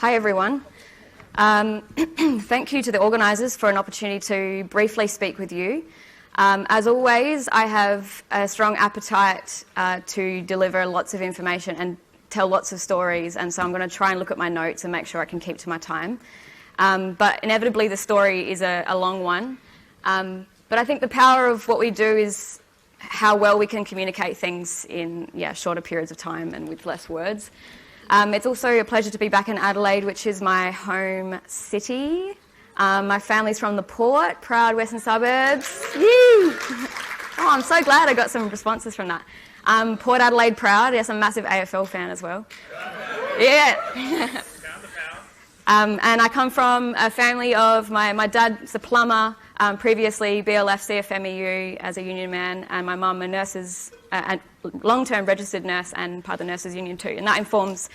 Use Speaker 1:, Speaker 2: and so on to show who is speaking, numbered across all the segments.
Speaker 1: Hi everyone. Thank you to the organisers for an opportunity to briefly speak with you. As always, I have a strong appetite to deliver lots of information and tell lots of stories, and so I'm going to try and look at my notes and make sure I can keep to my time. But inevitably the story is a long one. But I think the power of what we do is how well we can communicate things in shorter periods of time and with less words. It's also a pleasure to be back in Adelaide, which is my home city. My family's from the Port, proud western suburbs. Yee! Oh, I'm so glad I got some responses from that. Port Adelaide proud. Yes, I'm a massive AFL fan as well. Yeah. And I come from a family of my dad's a plumber, previously BLF CFMEU as a union man, and my mum a a long-term registered nurse and part of the nurses union too. And that informs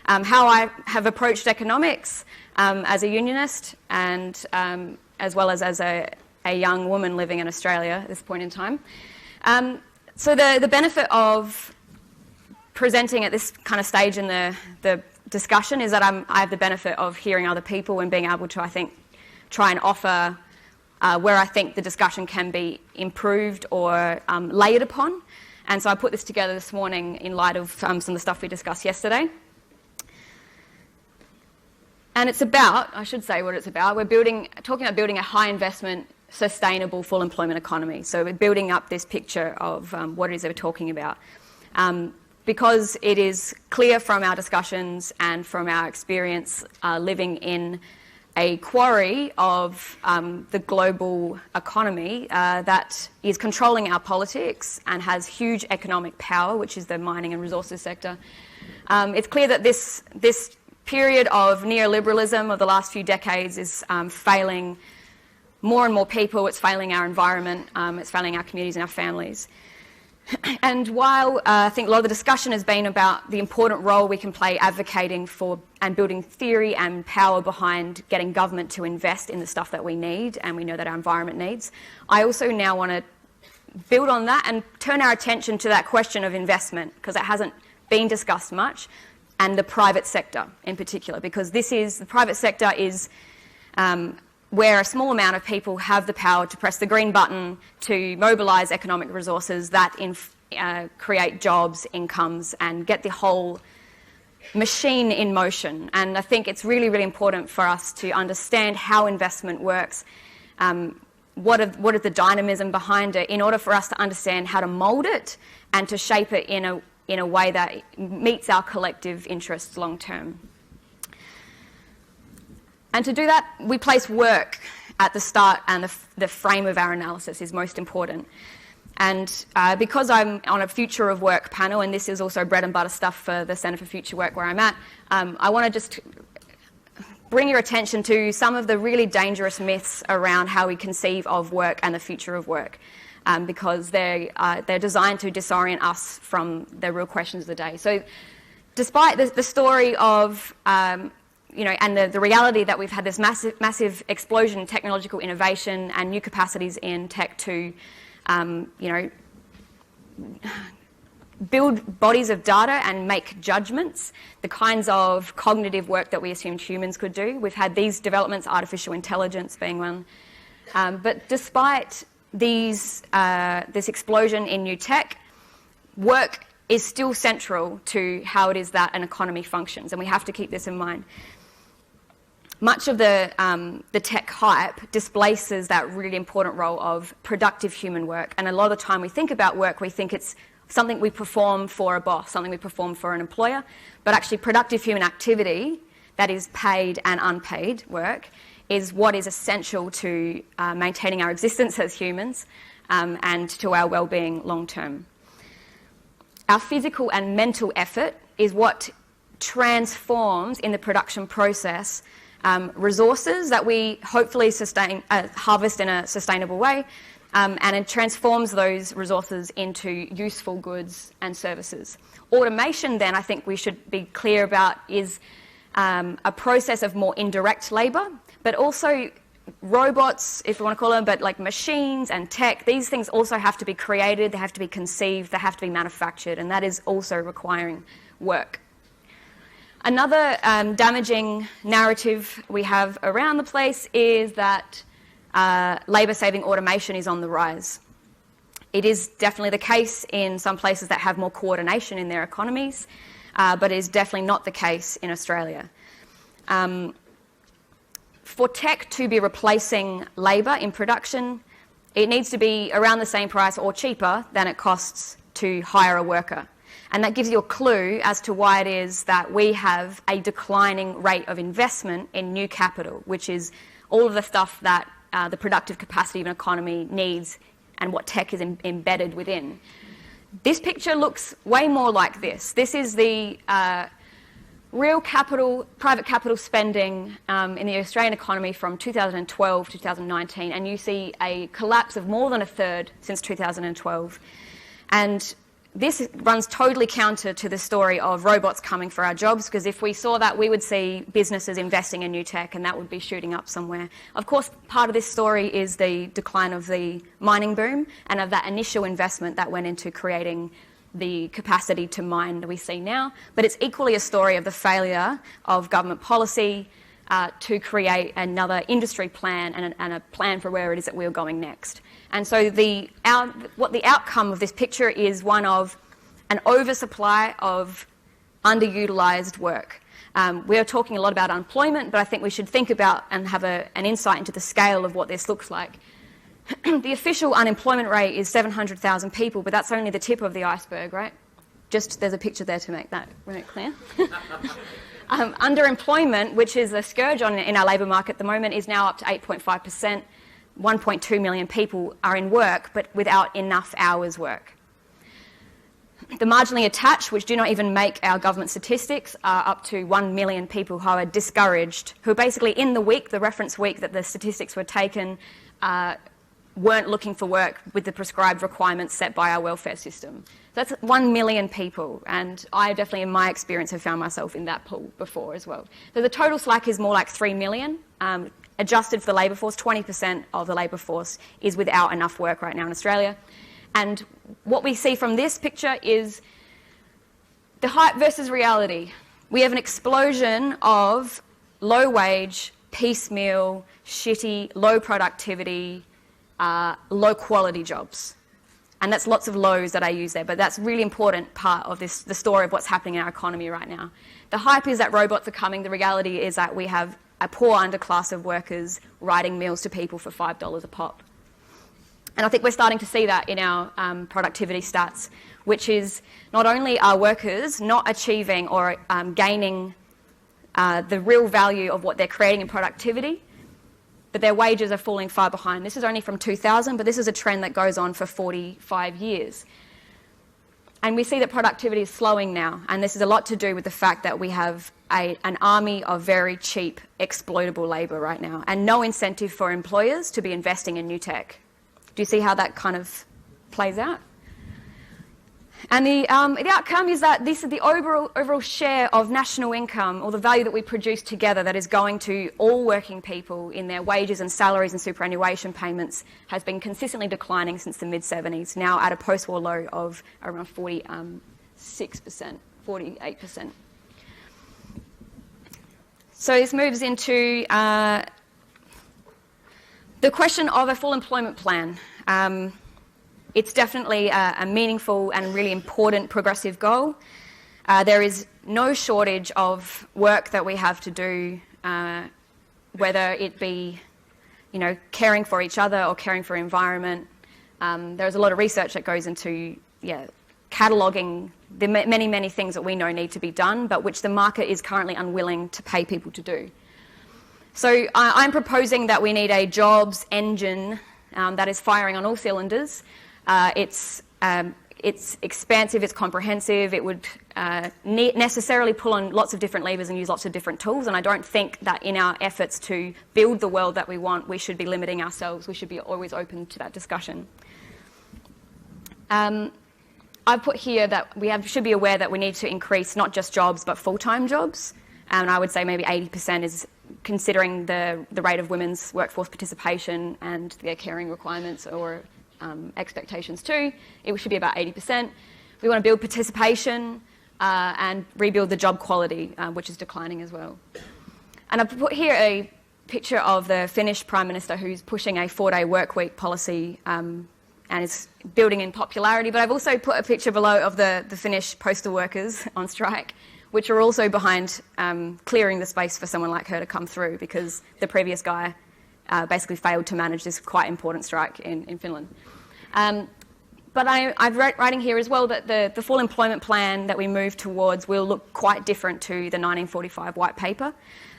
Speaker 1: how I have approached economics as a unionist and as well as a young woman living in Australia at this point in time. So the benefit of presenting at this kind of stage in the discussion is that I have the benefit of hearing other people and being able to, I think, try and offer where I think the discussion can be improved or layered upon. And so I put this together this morning in light of some of the stuff we discussed yesterday. And it's about, I should say what it's about, we're talking about building a high investment, sustainable, full employment economy. So we're building up this picture of what it is that we're talking about. Because it is clear from our discussions and from our experience living in a quarry of the global economy that is controlling our politics and has huge economic power, which is the mining and resources sector. It's clear that this period of neoliberalism of the last few decades is failing more and more people. It's failing our environment. It's failing our communities and our families. And while I think a lot of the discussion has been about the important role we can play advocating for and building theory and power behind getting government to invest in the stuff that we need and we know that our environment needs, I also now want to build on that and turn our attention to that question of investment, because it hasn't been discussed much, and the private sector in particular, because the private sector is where a small amount of people have the power to press the green button to mobilise economic resources that create jobs, incomes, and get the whole machine in motion. And I think it's really, really important for us to understand how investment works, what is the dynamism behind it, in order for us to understand how to mould it and to shape it in a way that meets our collective interests long term. And to do that, we place work at the start, and the frame of our analysis is most important. And because I'm on a Future of Work panel, and this is also bread and butter stuff for the Centre for Future Work where I'm at, I want to just bring your attention to some of the really dangerous myths around how we conceive of work and the future of work, because they're designed to disorient us from the real questions of the day. So despite the story of and the reality that we've had this massive explosion in technological innovation and new capacities in tech to, build bodies of data and make judgments, the kinds of cognitive work that we assumed humans could do. We've had these developments, artificial intelligence being one. But despite this explosion in new tech, work is still central to how it is that an economy functions, and we have to keep this in mind. Much of the tech hype displaces that really important role of productive human work. And a lot of the time we think about work, we think it's something we perform for a boss, something we perform for an employer. But actually productive human activity, that is paid and unpaid work, is what is essential to maintaining our existence as humans and to our well-being long term. Our physical and mental effort is what transforms in the production process resources that we hopefully harvest in a sustainable way, and it transforms those resources into useful goods and services. Automation, then, I think we should be clear about, is a process of more indirect labour, but also robots, if you want to call them, but like machines and tech, these things also have to be created, they have to be conceived, they have to be manufactured, and that is also requiring work. Another damaging narrative we have around the place is that labour-saving automation is on the rise. It is definitely the case in some places that have more coordination in their economies, but it is definitely not the case in Australia. For tech to be replacing labour in production, it needs to be around the same price or cheaper than it costs to hire a worker. And that gives you a clue as to why it is that we have a declining rate of investment in new capital, which is all of the stuff that the productive capacity of an economy needs and what tech is embedded within. This picture looks way more like this. This is the real capital, private capital spending in the Australian economy from 2012 to 2019, and you see a collapse of more than a third since 2012. And this runs totally counter to the story of robots coming for our jobs, because if we saw that, we would see businesses investing in new tech and that would be shooting up somewhere. Of course, part of this story is the decline of the mining boom and of that initial investment that went into creating the capacity to mine that we see now. But it's equally a story of the failure of government policy to create another industry plan and a plan for where it is that we're going next. And so what the outcome of this picture is one of an oversupply of underutilised work. We are talking a lot about unemployment, but I think we should think about and have an insight into the scale of what this looks like. The official unemployment rate is 700,000 people, but that's only the tip of the iceberg, right? Just there's a picture there to make that clear. Underemployment, which is a scourge in our labour market at the moment, is now up to 8.5%. 1.2 million people are in work, but without enough hours work. The marginally attached, which do not even make our government statistics, are up to 1 million people who are discouraged, who are basically in the week, the reference week that the statistics were taken, weren't looking for work with the prescribed requirements set by our welfare system. So that's 1 million people, and I definitely, in my experience, have found myself in that pool before as well. So the total slack is more like 3 million. Adjusted for the labour force, 20% of the labour force is without enough work right now in Australia. And what we see from this picture is the hype versus reality. We have an explosion of low-wage, piecemeal, shitty, low productivity, low-quality jobs. And that's lots of lows that I use there, but that's a really important part of the story of what's happening in our economy right now. The hype is that robots are coming. The reality is that we have a poor underclass of workers writing meals to people for $5 a pop. And I think we're starting to see that in our productivity stats, which is not only are workers not achieving or gaining the real value of what they're creating in productivity, but their wages are falling far behind. This is only from 2000, but this is a trend that goes on for 45 years. And we see that productivity is slowing now, and this is a lot to do with the fact that we have an army of very cheap, exploitable labour right now, and no incentive for employers to be investing in new tech. Do you see how that kind of plays out? And the outcome is that this is the overall share of national income, or the value that we produce together, that is going to all working people in their wages and salaries and superannuation payments, has been consistently declining since the mid-70s, now at a post-war low of around 46%, 48%. So this moves into the question of a full employment plan. It's definitely a meaningful and really important progressive goal. There is no shortage of work that we have to do, whether it be, caring for each other or caring for environment. There's a lot of research that goes into, cataloguing the many, many things that we know need to be done, but which the market is currently unwilling to pay people to do. So I'm proposing that we need a jobs engine that is firing on all cylinders. It's expansive, it's comprehensive, it would necessarily pull on lots of different levers and use lots of different tools, and I don't think that in our efforts to build the world that we want, we should be limiting ourselves. We should be always open to that discussion. I've put here that should be aware that we need to increase not just jobs but full-time jobs, and I would say maybe 80% is considering the rate of women's workforce participation and their caring requirements or expectations too. It should be about 80%. We want to build participation. and rebuild the job quality, which is declining as well. And I've put here a picture of the Finnish Prime Minister who's pushing a 4-day workweek policy and is building in popularity. But I've also put a picture below of the Finnish postal workers on strike, which are also behind clearing the space for someone like her to come through, because the previous guy basically failed to manage this quite important strike in Finland. But I'm writing here as well that the full employment plan that we move towards will look quite different to the 1945 white paper,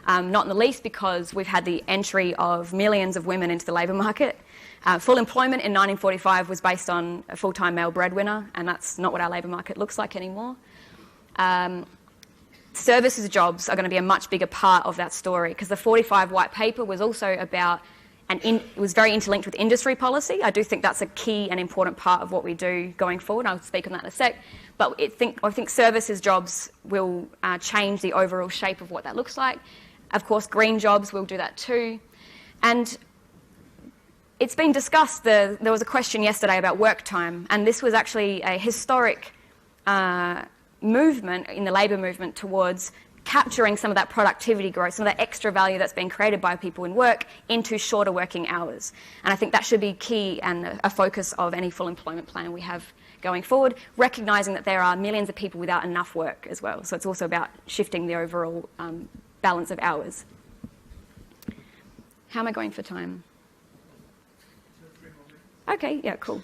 Speaker 1: not in the least because we've had the entry of millions of women into the labour market. Full employment in 1945 was based on a full-time male breadwinner, and that's not what our labour market looks like anymore. Services jobs are going to be a much bigger part of that story, because the 45 white paper was also about, it was very interlinked with industry policy. I do think that's a key and important part of what we do going forward. I'll speak on that in a sec. But I think services jobs will change the overall shape of what that looks like. Of course, green jobs will do that too. And it's been discussed, there was a question yesterday about work time, and this was actually a historic movement in the labour movement towards capturing some of that productivity growth, some of that extra value that's been created by people in work into shorter working hours. And I think that should be key and a focus of any full employment plan we have going forward, recognising that there are millions of people without enough work as well. So it's also about shifting the overall balance of hours. How am I going for time? Okay, yeah, cool.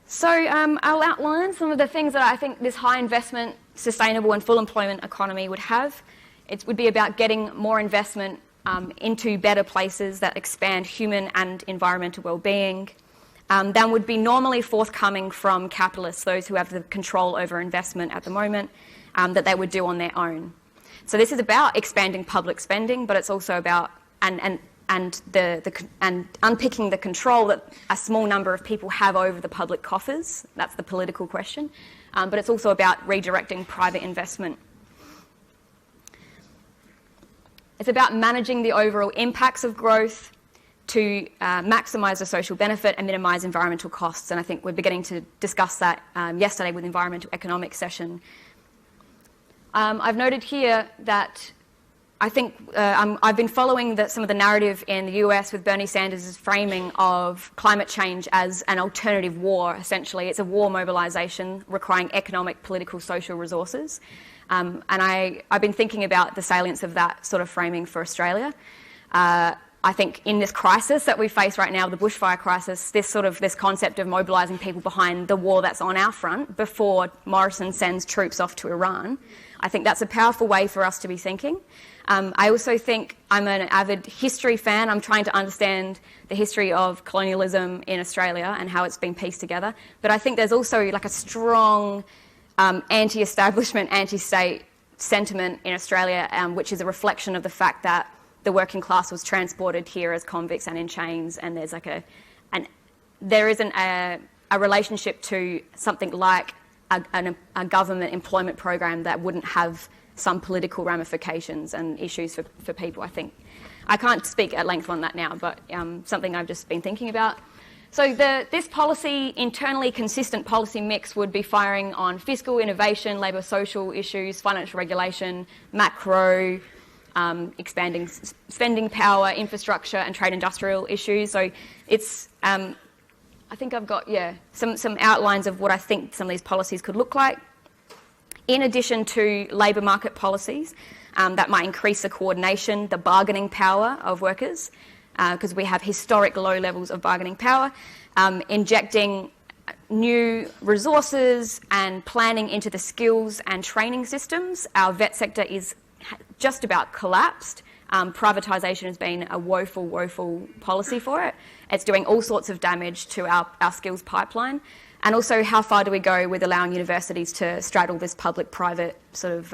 Speaker 1: So I'll outline some of the things that I think this high investment, sustainable and full employment economy would have. It would be about getting more investment into better places that expand human and environmental well-being. That would be normally forthcoming from capitalists, those who have the control over investment at the moment, that they would do on their own. So this is about expanding public spending, but it's also about and unpicking the control that a small number of people have over the public coffers. That's the political question. But it's also about redirecting private investment. It's about managing the overall impacts of growth to maximise the social benefit and minimise environmental costs. And I think we're beginning to discuss that yesterday with the environmental economics session. I've noted here that I think I've been following some of the narrative in the US with Bernie Sanders' framing of climate change as an alternative war, essentially. It's a war mobilisation requiring economic, political, social resources. And I've been thinking about the salience of that sort of framing for Australia. I think in this crisis that we face right now, the bushfire crisis, this concept of mobilising people behind the war that's on our front before Morrison sends troops off to Iran, I think that's a powerful way for us to be thinking. I also think I'm an avid history fan. I'm trying to understand the history of colonialism in Australia and how it's been pieced together. But I think there's also like a strong anti-establishment, anti-state sentiment in Australia, which is a reflection of the fact that the working class was transported here as convicts and in chains, and there's like there isn't a relationship to something like a government employment program that wouldn't have some political ramifications and issues for people, I think. I can't speak at length on that now, but something I've just been thinking about. So this policy, internally consistent policy mix would be firing on fiscal innovation, labour social issues, financial regulation, macro, expanding spending power, infrastructure and trade industrial issues. So it's, I think I've got, some outlines of what I think some of these policies could look like. In addition to labour market policies that might increase the coordination, the bargaining power of workers, because we have historic low levels of bargaining power, injecting new resources and planning into the skills and training systems. Our vet sector is just about collapsed. Privatisation has been a woeful policy for it. It's doing all sorts of damage to our skills pipeline. And also, how far do we go with allowing universities to straddle this public-private sort of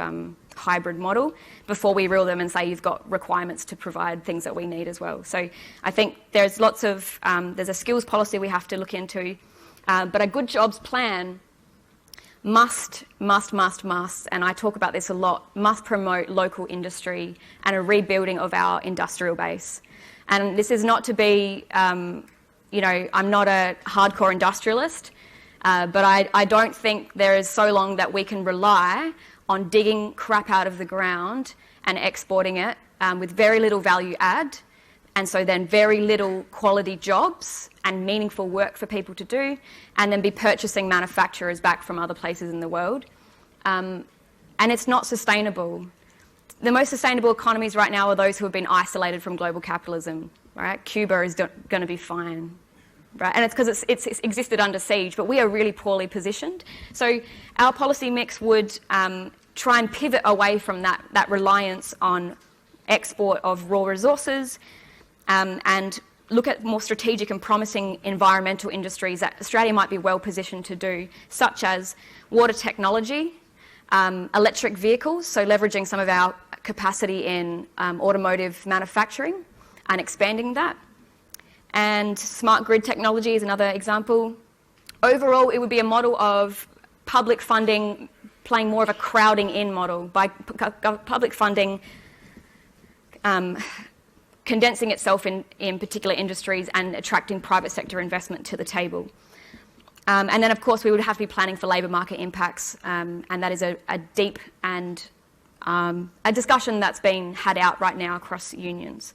Speaker 1: hybrid model before we rule them and say you've got requirements to provide things that we need as well? So I think there's lots of, there's a skills policy we have to look into, but a good jobs plan must, and I talk about this a lot, must promote local industry and a rebuilding of our industrial base. And this is not to be, I'm not a hardcore industrialist. But I don't think there is so long that we can rely on digging crap out of the ground and exporting it with very little value add, and so then very little quality jobs and meaningful work for people to do, and then be purchasing manufacturers back from other places in the world. And it's not sustainable. The most sustainable economies right now are those who have been isolated from global capitalism, right? Cuba is going to be fine, right? And it's because it's existed under siege, but we are really poorly positioned. So our policy mix would try and pivot away from that reliance on export of raw resources, and look at more strategic and promising environmental industries that Australia might be well positioned to do, such as water technology, electric vehicles, so leveraging some of our capacity in automotive manufacturing and expanding that. And smart grid technology is another example. Overall, it would be a model of public funding playing more of a crowding in model, by public funding condensing itself in particular industries and attracting private sector investment to the table. And then, of course, we would have to be planning for labour market impacts, and that is a deep and a discussion that's being had out right now across unions.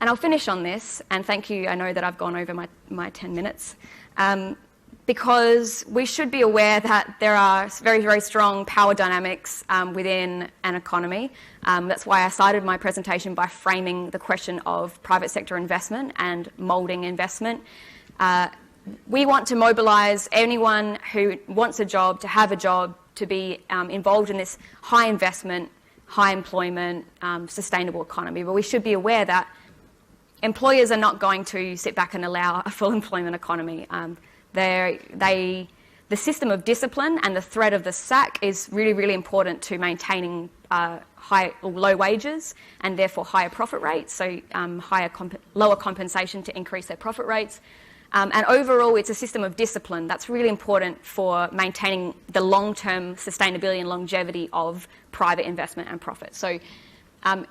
Speaker 1: And I'll finish on this, and thank you, I know that I've gone over my 10 minutes, because we should be aware that there are very, very strong power dynamics within an economy. That's why I started my presentation by framing the question of private sector investment and moulding investment. We want to mobilise anyone who wants a job to have a job, to be involved in this high investment, high employment, sustainable economy. But we should be aware that employers are not going to sit back and allow a full employment economy. The system of discipline and the threat of the sack is really, really important to maintaining high or low wages and therefore higher profit rates, so lower compensation to increase their profit rates. And overall, it's a system of discipline that's really important for maintaining the long-term sustainability and longevity of private investment and profit. So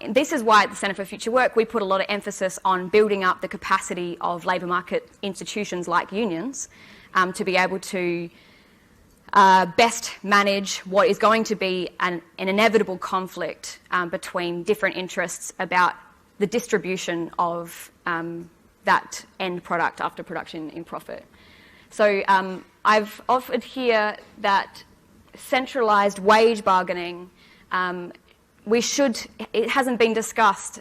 Speaker 1: this is why at the Centre for Future Work we put a lot of emphasis on building up the capacity of labour market institutions like unions to be able to best manage what is going to be an inevitable conflict between different interests about the distribution of that end product after production in profit. So I've offered here that centralised wage bargaining, it hasn't been discussed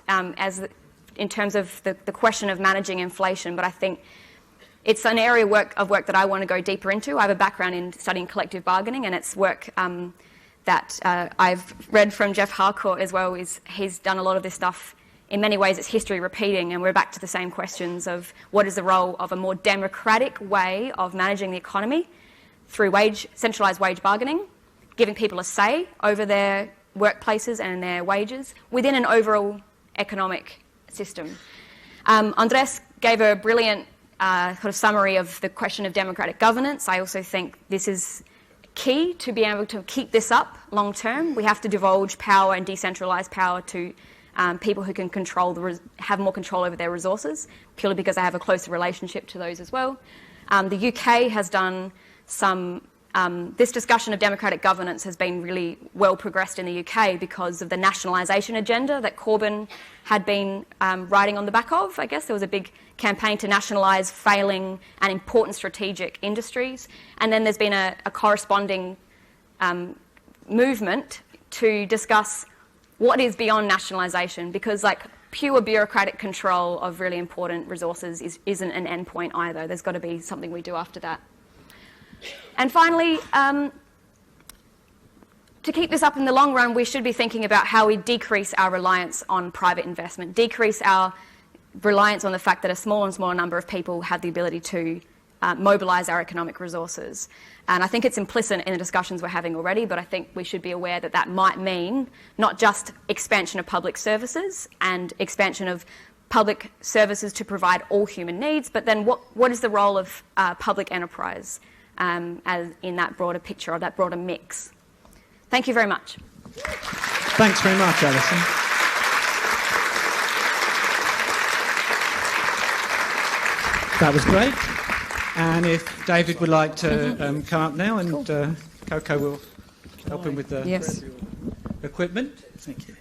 Speaker 1: in terms of the question of managing inflation, but I think it's an area of work that I want to go deeper into. I have a background in studying collective bargaining, and it's work that I've read from Jeff Harcourt as well. He's done a lot of this stuff. In many ways, it's history repeating, and we're back to the same questions of what is the role of a more democratic way of managing the economy through centralised wage bargaining, giving people a say over their workplaces and their wages within an overall economic system. Andres gave a brilliant sort of summary of the question of democratic governance. I also think this is key to be able to keep this up long term. We have to divulge power and decentralise power to people who can have more control over their resources, purely because they have a closer relationship to those as well. The UK has done this discussion of democratic governance has been really well progressed in the UK because of the nationalisation agenda that Corbyn had been riding on the back of. I guess there was a big campaign to nationalise failing and important strategic industries, and then there's been a corresponding movement to discuss what is beyond nationalisation, because pure bureaucratic control of really important resources isn't an end point either. There's got to be something we do after that. And finally, to keep this up in the long run, we should be thinking about how we decrease our reliance on private investment, decrease our reliance on the fact that a smaller and smaller number of people have the ability to mobilise our economic resources. And I think it's implicit in the discussions we're having already, but I think we should be aware that that might mean not just expansion of public services and expansion of public services to provide all human needs, but then what is the role of public enterprise as in that broader picture, or that broader mix. Thank you very much.
Speaker 2: Thanks very much, Alison. That was great. And if David would like to come up now, and Coco will help him with the equipment.
Speaker 3: Thank you.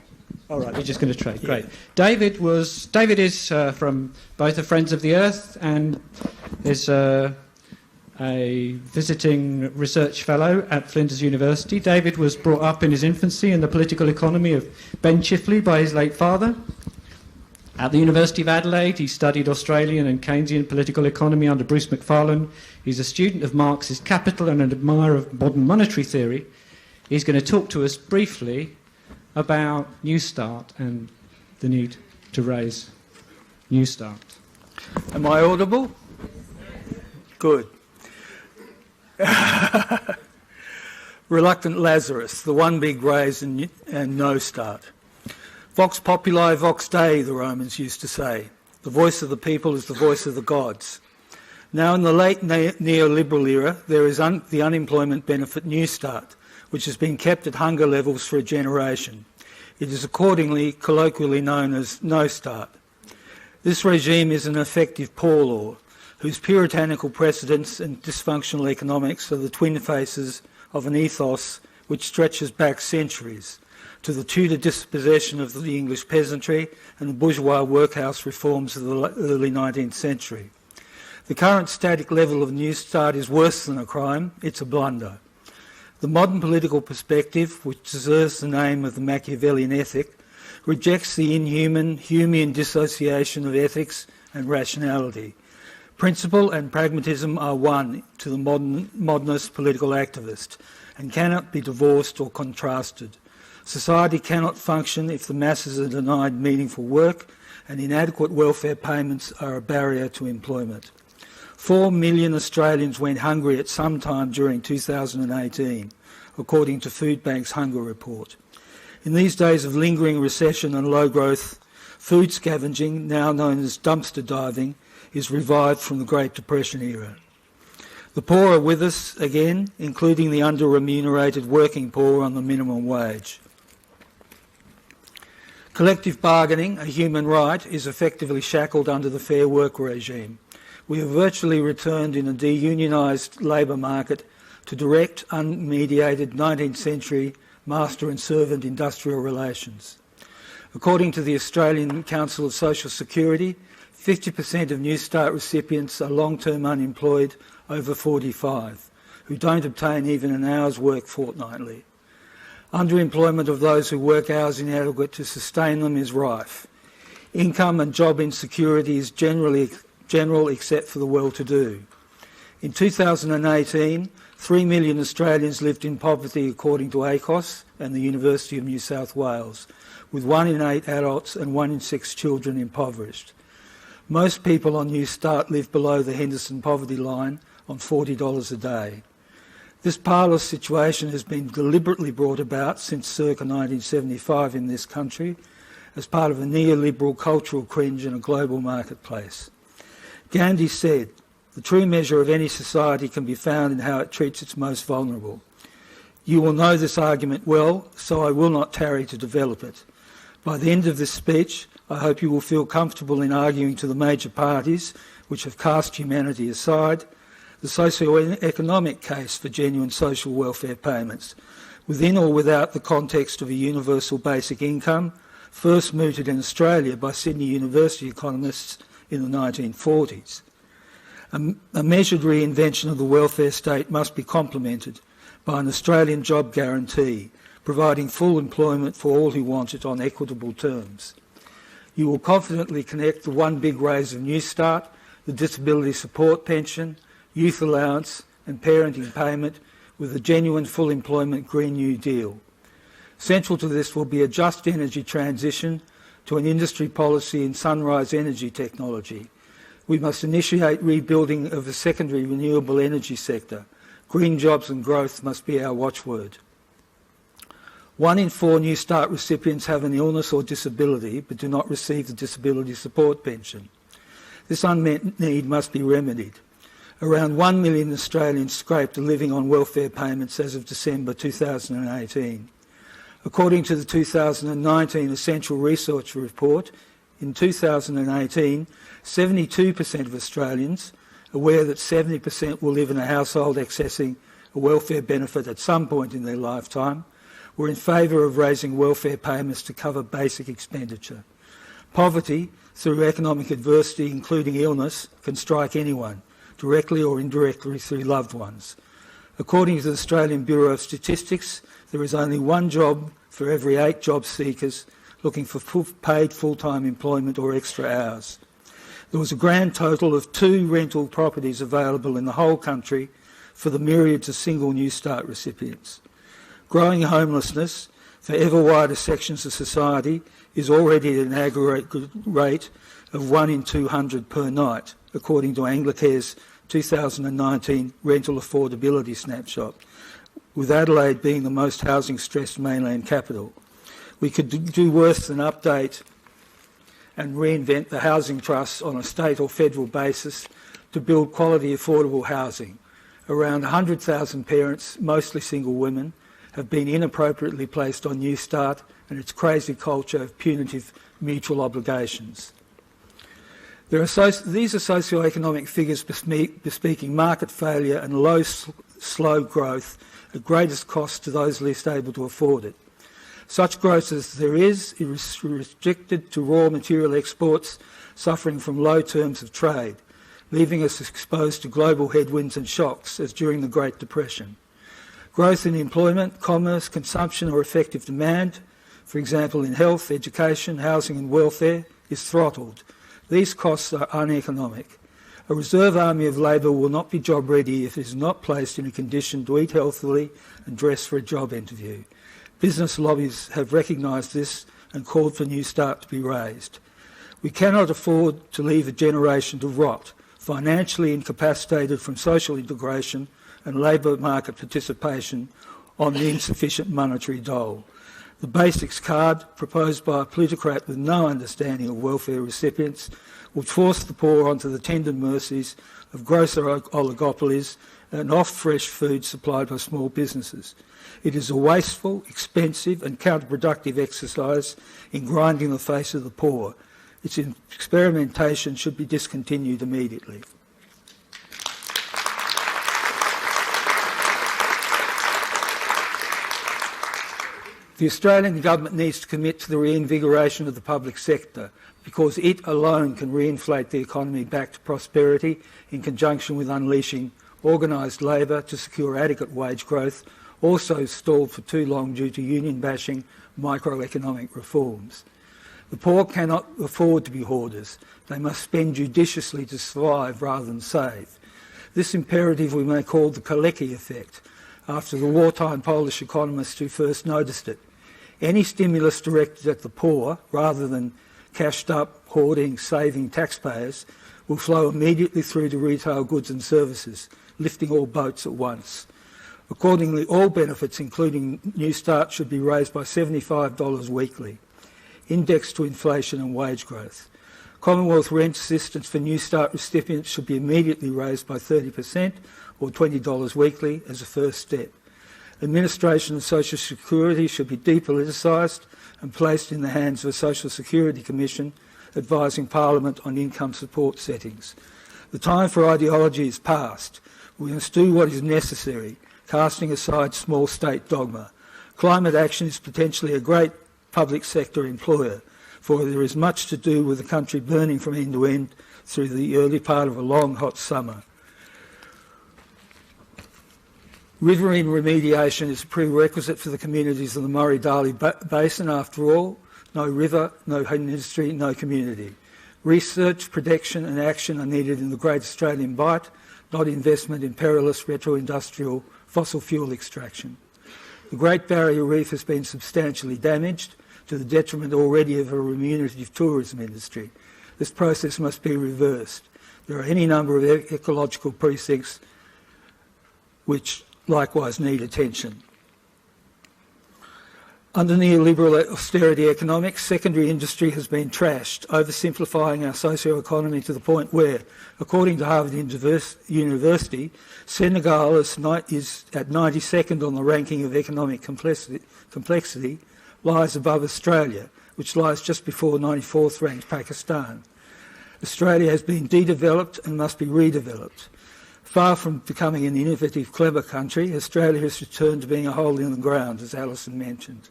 Speaker 2: All right, we're just going to trade. Yeah. Great. David is from both the Friends of the Earth and is a visiting research fellow at Flinders University. David was brought up in his infancy in the political economy of Ben Chifley by his late father. At the University of Adelaide, he studied Australian and Keynesian political economy under Bruce McFarlane. He's a student of Marx's Capital and an admirer of modern monetary theory. He's going to talk to us briefly about New Start and the need to raise New Start.
Speaker 3: Am I audible? Good. Reluctant Lazarus, the one big raise and no start. Vox populi, vox Dei, the Romans used to say. The voice of the people is the voice of the gods. Now in the late neoliberal era, there is the unemployment benefit New Start, which has been kept at hunger levels for a generation. It is accordingly colloquially known as No Start. This regime is an effective poor law, whose puritanical precedents and dysfunctional economics are the twin faces of an ethos which stretches back centuries to the Tudor dispossession of the English peasantry and the bourgeois workhouse reforms of the early 19th century. The current static level of New Start is worse than a crime, it's a blunder. The modern political perspective, which deserves the name of the Machiavellian ethic, rejects the inhuman Humean dissociation of ethics and rationality. Principle and pragmatism are one to the modernist political activist and cannot be divorced or contrasted. Society cannot function if the masses are denied meaningful work, and inadequate welfare payments are a barrier to employment. 4 million Australians went hungry at some time during 2018, according to Foodbank's Hunger Report. In these days of lingering recession and low growth, food scavenging, now known as dumpster diving, is revived from the Great Depression era. The poor are with us again, including the under-remunerated working poor on the minimum wage. Collective bargaining, a human right, is effectively shackled under the Fair Work regime. We have virtually returned in a deunionised labour market to direct, unmediated 19th century master and servant industrial relations. According to the Australian Council of Social Security, 50% of New Start recipients are long-term unemployed over 45, who don't obtain even an hour's work fortnightly. Underemployment of those who work hours inadequate to sustain them is rife. Income and job insecurity is general except for the well-to-do. In 2018, 3 million Australians lived in poverty according to ACOS and the University of New South Wales, with 1 in 8 adults and 1 in 6 children impoverished. Most people on New Start live below the Henderson poverty line on $40 a day. This parlous situation has been deliberately brought about since circa 1975 in this country as part of a neoliberal cultural cringe in a global marketplace. Gandhi said, "The true measure of any society can be found in how it treats its most vulnerable." You will know this argument well, so I will not tarry to develop it. By the end of this speech, I hope you will feel comfortable in arguing to the major parties, which have cast humanity aside, the socio-economic case for genuine social welfare payments, within or without the context of a universal basic income, first mooted in Australia by Sydney University economists in the 1940s. A measured reinvention of the welfare state must be complemented by an Australian job guarantee, providing full employment for all who want it on equitable terms. You will confidently connect the one big raise of New Start, the disability support pension, youth allowance and parenting payment with a genuine full employment Green New Deal. Central to this will be a just energy transition to an industry policy in sunrise energy technology. We must initiate rebuilding of the secondary renewable energy sector. Green jobs and growth must be our watchword. 1 in 4 New Start recipients have an illness or disability but do not receive the disability support pension. This unmet need must be remedied. Around 1 million Australians scraped a living on welfare payments as of December 2018. According to the 2019 Essential Research Report, in 2018, 72% of Australians, aware that 70% will live in a household accessing a welfare benefit at some point in their lifetime, were in favour of raising welfare payments to cover basic expenditure. Poverty, through economic adversity, including illness, can strike anyone, directly or indirectly through loved ones. According to the Australian Bureau of Statistics, there is only one job for every 8 job seekers looking for paid full-time employment or extra hours. There was a grand total of 2 rental properties available in the whole country for the myriads of single New Start recipients. Growing homelessness for ever wider sections of society is already at an aggregate rate of 1 in 200 per night, according to Anglicare's 2019 rental affordability snapshot, with Adelaide being the most housing-stressed mainland capital. We could do worse than update and reinvent the housing trusts on a state or federal basis to build quality affordable housing. Around 100,000 parents, mostly single women, have been inappropriately placed on New Start and its crazy culture of punitive mutual obligations. These are socio-economic figures bespeaking market failure and slow growth at greatest cost to those least able to afford it. Such growth as there is restricted to raw material exports suffering from low terms of trade, leaving us exposed to global headwinds and shocks as during the Great Depression. Growth in employment, commerce, consumption or effective demand, for example in health, education, housing and welfare, is throttled. These costs are uneconomic. A reserve army of labour will not be job ready if it is not placed in a condition to eat healthily and dress for a job interview. Business lobbies have recognised this and called for New Start to be raised. We cannot afford to leave a generation to rot, financially incapacitated from social integration and labour market participation on the insufficient monetary dole. The Basics card, proposed by a plutocrat with no understanding of welfare recipients, would force the poor onto the tender mercies of grocer oligopolies and off-fresh food supplied by small businesses. It is a wasteful, expensive and counterproductive exercise in grinding the face of the poor. Its experimentation should be discontinued immediately. The Australian government needs to commit to the reinvigoration of the public sector because it alone can reinflate the economy back to prosperity in conjunction with unleashing organised labour to secure adequate wage growth, also stalled for too long due to union-bashing microeconomic reforms. The poor cannot afford to be hoarders. They must spend judiciously to survive rather than save. This imperative we may call the Kalecki effect, after the wartime Polish economists who first noticed it. Any stimulus directed at the poor, rather than cashed up, hoarding, saving taxpayers, will flow immediately through to retail goods and services, lifting all boats at once. Accordingly, all benefits, including New Start, should be raised by $75 weekly, indexed to inflation and wage growth. Commonwealth rent assistance for New Start recipients should be immediately raised by 30% or $20 weekly as a first step. Administration of Social Security should be depoliticised and placed in the hands of a Social Security Commission advising Parliament on income support settings. The time for ideology is past. We must do what is necessary, casting aside small state dogma. Climate action is potentially a great public sector employer, for there is much to do with the country burning from end to end through the early part of a long, hot summer. Riverine remediation is a prerequisite for the communities of the Murray-Darling Basin. After all, no river, no industry, no community. Research, protection and action are needed in the Great Australian Bight, not investment in perilous retro-industrial fossil fuel extraction. The Great Barrier Reef has been substantially damaged to the detriment already of a remunerative tourism industry. This process must be reversed. There are any number of ecological precincts which likewise need attention. Under neoliberal austerity economics, secondary industry has been trashed, oversimplifying our socio-economy to the point where, according to Harvard University, Senegal is at 92nd on the ranking of economic complexity, lies above Australia, which lies just before 94th ranked Pakistan. Australia has been de-developed and must be redeveloped. Far from becoming an innovative, clever country, Australia has returned to being a hole in the ground, as Alison mentioned.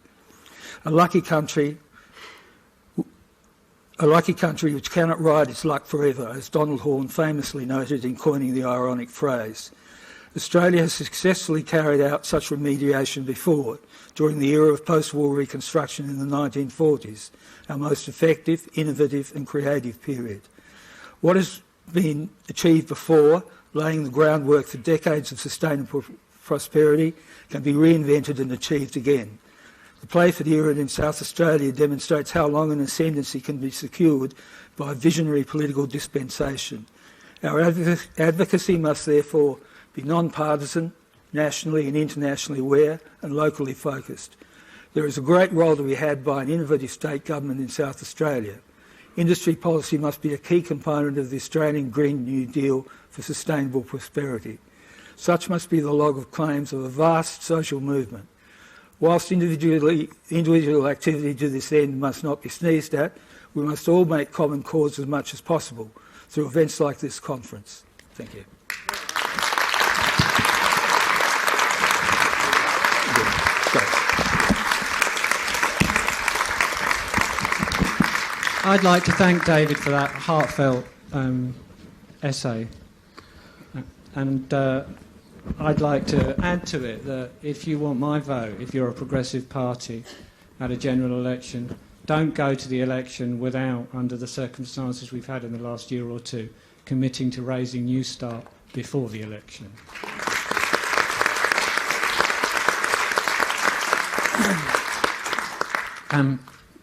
Speaker 3: A lucky country which cannot ride its luck forever, as Donald Horne famously noted in coining the ironic phrase. Australia has successfully carried out such remediation before, during the era of post-war reconstruction in the 1940s, our most effective, innovative and creative period. What has been achieved before, laying the groundwork for decades of sustainable prosperity, can be reinvented and achieved again. The Playford era in South Australia demonstrates how long an ascendancy can be secured by visionary political dispensation. Our advocacy must therefore be non-partisan, nationally and internationally aware and locally focused. There is a great role to be had by an innovative state government in South Australia. Industry policy must be a key component of the Australian Green New Deal for sustainable prosperity. Such must be the log of claims of a vast social movement. Whilst individual activity to this end must not be sneezed at, we must all make common cause as much as possible through events like this conference. Thank you.
Speaker 2: I'd like to thank David for that heartfelt essay. And I'd like to add to it that if you want my vote, if you're a progressive party at a general election, don't go to the election without, under the circumstances we've had in the last year or two, committing to raising New Start before the election.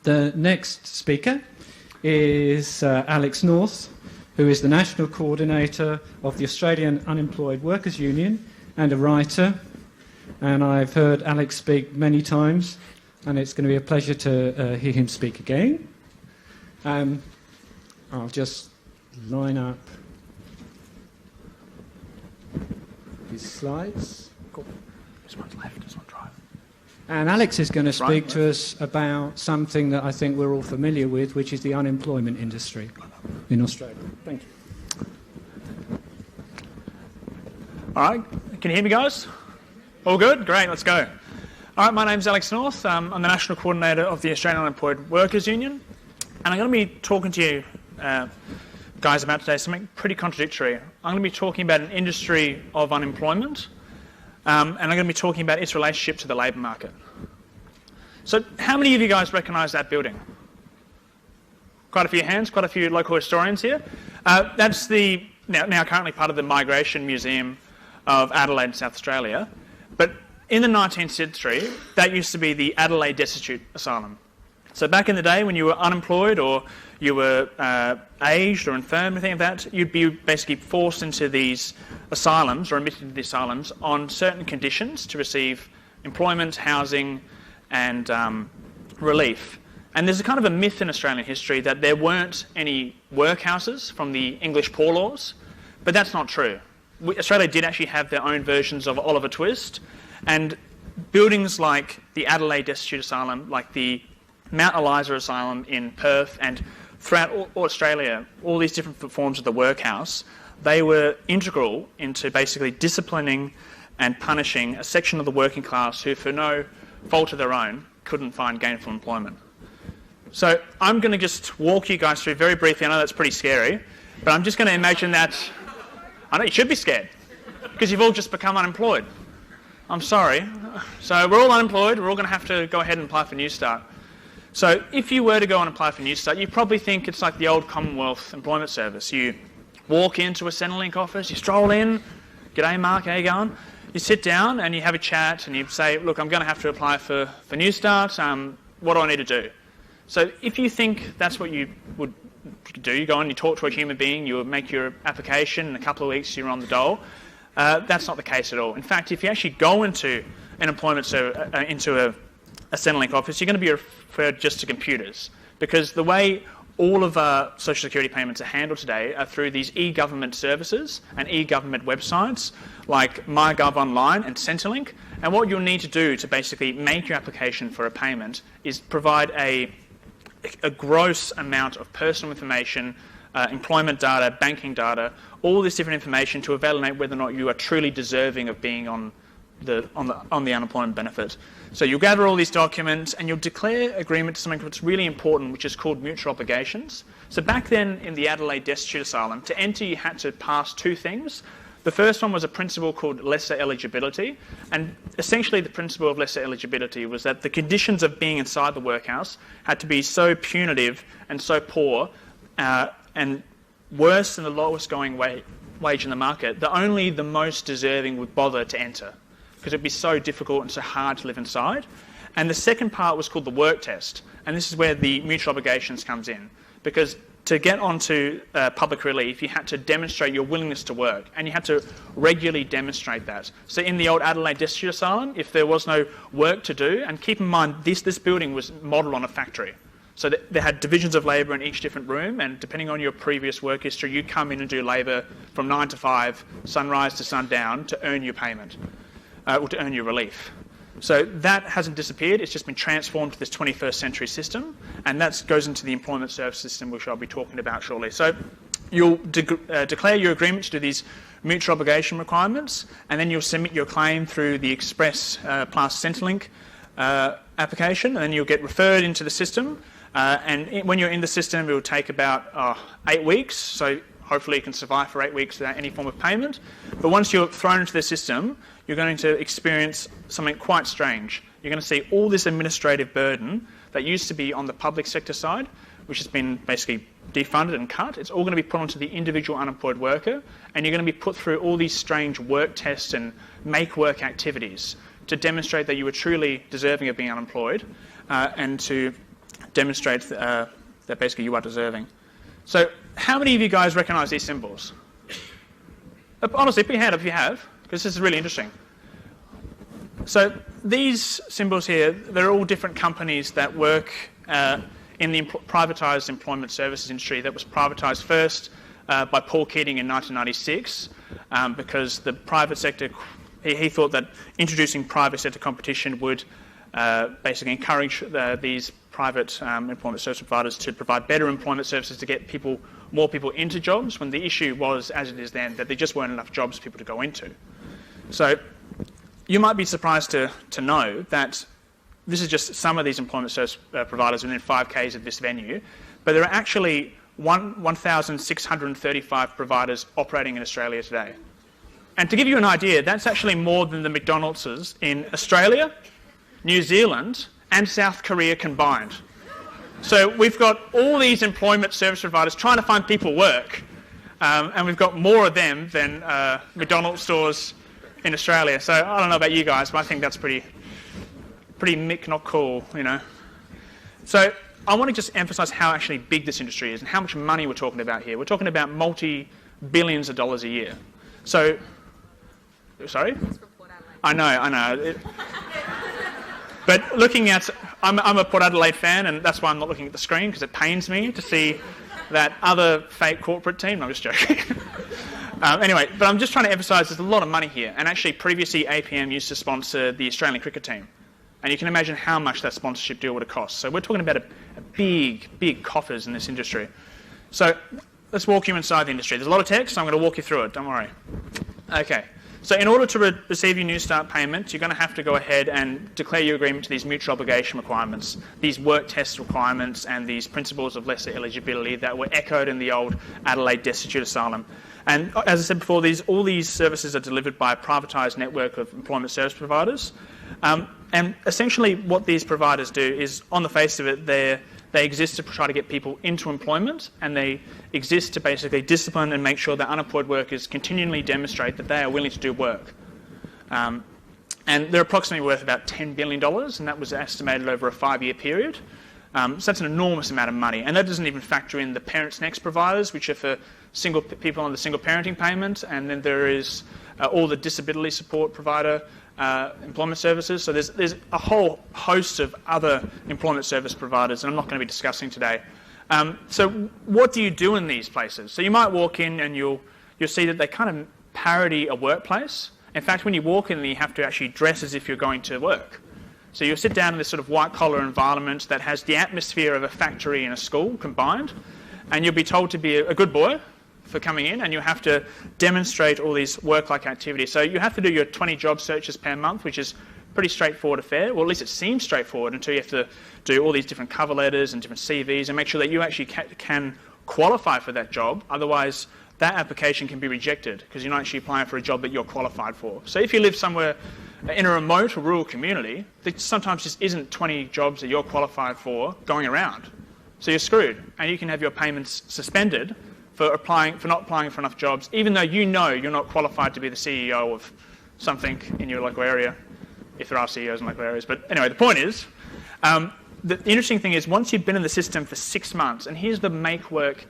Speaker 2: The next speaker is Alex North, who is the National Coordinator of the Australian Unemployed Workers Union and a writer. And I've heard Alex speak many times, and it's going to be a pleasure to hear him speak again. I'll just line up his slides.
Speaker 4: Cool. This one's left, this one's right.
Speaker 2: And Alex is going to speak to us about something that I think we're all familiar with, which is the unemployment industry in Australia. Thank you.
Speaker 4: All right, can you hear me, guys? All good? Great, let's go. All right, my name's Alex North. I'm the National Coordinator of the Australian Unemployed Workers Union. And I'm going to be talking to you guys about today something pretty contradictory. I'm going to be talking about an industry of unemployment, and I'm going to be talking about its relationship to the labour market. So how many of you guys recognise that building? Quite a few hands, quite a few local historians here. That's the now currently part of the Migration Museum of Adelaide in South Australia. But in the 19th century, that used to be the Adelaide Destitute Asylum. So back in the day when you were unemployed or you were aged or infirm, anything like that, you'd be basically forced into these asylums or admitted to the asylums on certain conditions to receive employment, housing and relief. And there's a kind of a myth in Australian history that there weren't any workhouses from the English Poor Laws, but that's not true. Australia did actually have their own versions of Oliver Twist, and buildings like the Adelaide Destitute Asylum, like the Mount Eliza Asylum in Perth, and throughout all Australia, all these different forms of the workhouse, they were integral into basically disciplining and punishing a section of the working class who, for no fault of their own, couldn't find gainful employment. So I'm going to just walk you guys through very briefly. I know that's pretty scary, but I'm just going to imagine that... I know you should be scared, because you've all just become unemployed. I'm sorry. So we're all unemployed. We're all going to have to go ahead and apply for New Start. So if you were to go and apply for New Start, you probably think it's like the old Commonwealth Employment Service. You walk into a Centrelink office, you stroll in, "G'day Mark, how you going?" You sit down and you have a chat and you say, "Look, I'm going to have to apply for New Start. What do I need to do?" So if you think that's what you would do, you go and you talk to a human being, you make your application, in a couple of weeks you're on the dole. That's not the case at all. In fact, if you actually go into an employment into a Centrelink office, you're going to be referred just to computers, because the way all of our social security payments are handled today are through these e-government services and e-government websites like MyGov Online and Centrelink. And what you'll need to do to basically make your application for a payment is provide a gross amount of personal information employment data, banking data, all this different information to evaluate whether or not you are truly deserving of being on the unemployment benefit. So you'll gather all these documents and you'll declare agreement to something that's really important, which is called mutual obligations. So back then in the Adelaide Destitute Asylum, to enter you had to pass two things. The first one was a principle called lesser eligibility, and essentially the principle of lesser eligibility was that the conditions of being inside the workhouse had to be so punitive and so poor and worse than the lowest going wage in the market that only the most deserving would bother to enter, because it'd be so difficult and so hard to live inside. And the second part was called the work test, and this is where the mutual obligations comes in, because to get onto public relief, you had to demonstrate your willingness to work, and you had to regularly demonstrate that. So in the old Adelaide Destitute Asylum, if there was no work to do, and keep in mind this building was modelled on a factory, so they had divisions of labour in each different room, and depending on your previous work history, you come in and do labour from 9 to 5, sunrise to sundown, to earn your payment, or to earn your relief. So that hasn't disappeared, it's just been transformed to this 21st century system, and that goes into the employment service system, which I'll be talking about shortly. So you'll declare your agreement to do these mutual obligation requirements, and then you'll submit your claim through the Express Plus Centrelink application, and then you'll get referred into the system, and when you're in the system, it will take about 8 weeks, so hopefully you can survive for 8 weeks without any form of payment. But once you're thrown into the system, you're going to experience something quite strange. You're going to see all this administrative burden that used to be on the public sector side, which has been basically defunded and cut. It's all going to be put onto the individual unemployed worker, and you're going to be put through all these strange work tests and make-work activities to demonstrate that you were truly deserving of being unemployed, and to demonstrate that basically you are deserving. So how many of you guys recognise these symbols? Honestly, put your hand up if you have, because this is really interesting. So these symbols here, they're all different companies that work in the privatised employment services industry that was privatised first by Paul Keating in 1996, because the private sector, he thought that introducing private sector competition would basically encourage these private employment service providers to provide better employment services to get more people into jobs, when the issue was, as it is then, that there just weren't enough jobs for people to go into. So you might be surprised to know that this is just some of these employment service providers within 5 k's of this venue, but there are actually 1,635 providers operating in Australia today. And to give you an idea, that's actually more than the McDonald's in Australia, New Zealand and South Korea combined. So we've got all these employment service providers trying to find people work, and we've got more of them than McDonald's stores in Australia. So I don't know about you guys, but I think that's pretty mick not cool, you know. So I want to just emphasise how actually big this industry is and how much money we're talking about here. We're talking about multi-billions of dollars a year. So, sorry? I know. But looking at, I'm a Port Adelaide fan, and that's why I'm not looking at the screen, because it pains me to see that other fake corporate team. No, I'm just joking. Anyway, but I'm just trying to emphasise there's a lot of money here, and actually previously APM used to sponsor the Australian cricket team, and you can imagine how much that sponsorship deal would have cost. So we're talking about a big coffers in this industry. So let's walk you inside the industry. There's a lot of text, so I'm going to walk you through it, don't worry. Okay. So in order to receive your New Start payment, you're going to have to go ahead and declare your agreement to these mutual obligation requirements, these work test requirements, and these principles of lesser eligibility that were echoed in the old Adelaide Destitute Asylum. And as I said before, all these services are delivered by a privatised network of employment service providers. And essentially what these providers do is, on the face of it, they exist to try to get people into employment, and they exist to basically discipline and make sure that unemployed workers continually demonstrate that they are willing to do work. And they're approximately worth about $10 billion, and that was estimated over a 5-year period. So that's an enormous amount of money, and that doesn't even factor in the Parents Next providers, which are for single people on the single parenting payment, and then there is all the disability support provider employment services. So there's a whole host of other employment service providers, and I'm not going to be discussing today. So what do you do in these places? So you might walk in and you'll see that they kind of parody a workplace. In fact, when you walk in, you have to actually dress as if you're going to work. So you'll sit down in this sort of white-collar environment that has the atmosphere of a factory and a school combined. and you'll be told to be a good boy for coming in, and you have to demonstrate all these work-like activities. So you have to do your 20 job searches per month, which is pretty straightforward affair. Well, at least it seems straightforward until you have to do all these different cover letters and different CVs and make sure that you actually can qualify for that job. Otherwise, that application can be rejected because you're not actually applying for a job that you're qualified for. So if you live somewhere in a remote or rural community, there sometimes just isn't 20 jobs that you're qualified for going around. So you're screwed, and you can have your payments suspended for not applying for enough jobs, even though you know you're not qualified to be the CEO of something in your local area, if there are CEOs in local areas. But anyway, the point is, the interesting thing is once you've been in the system for 6 months, and here's the make work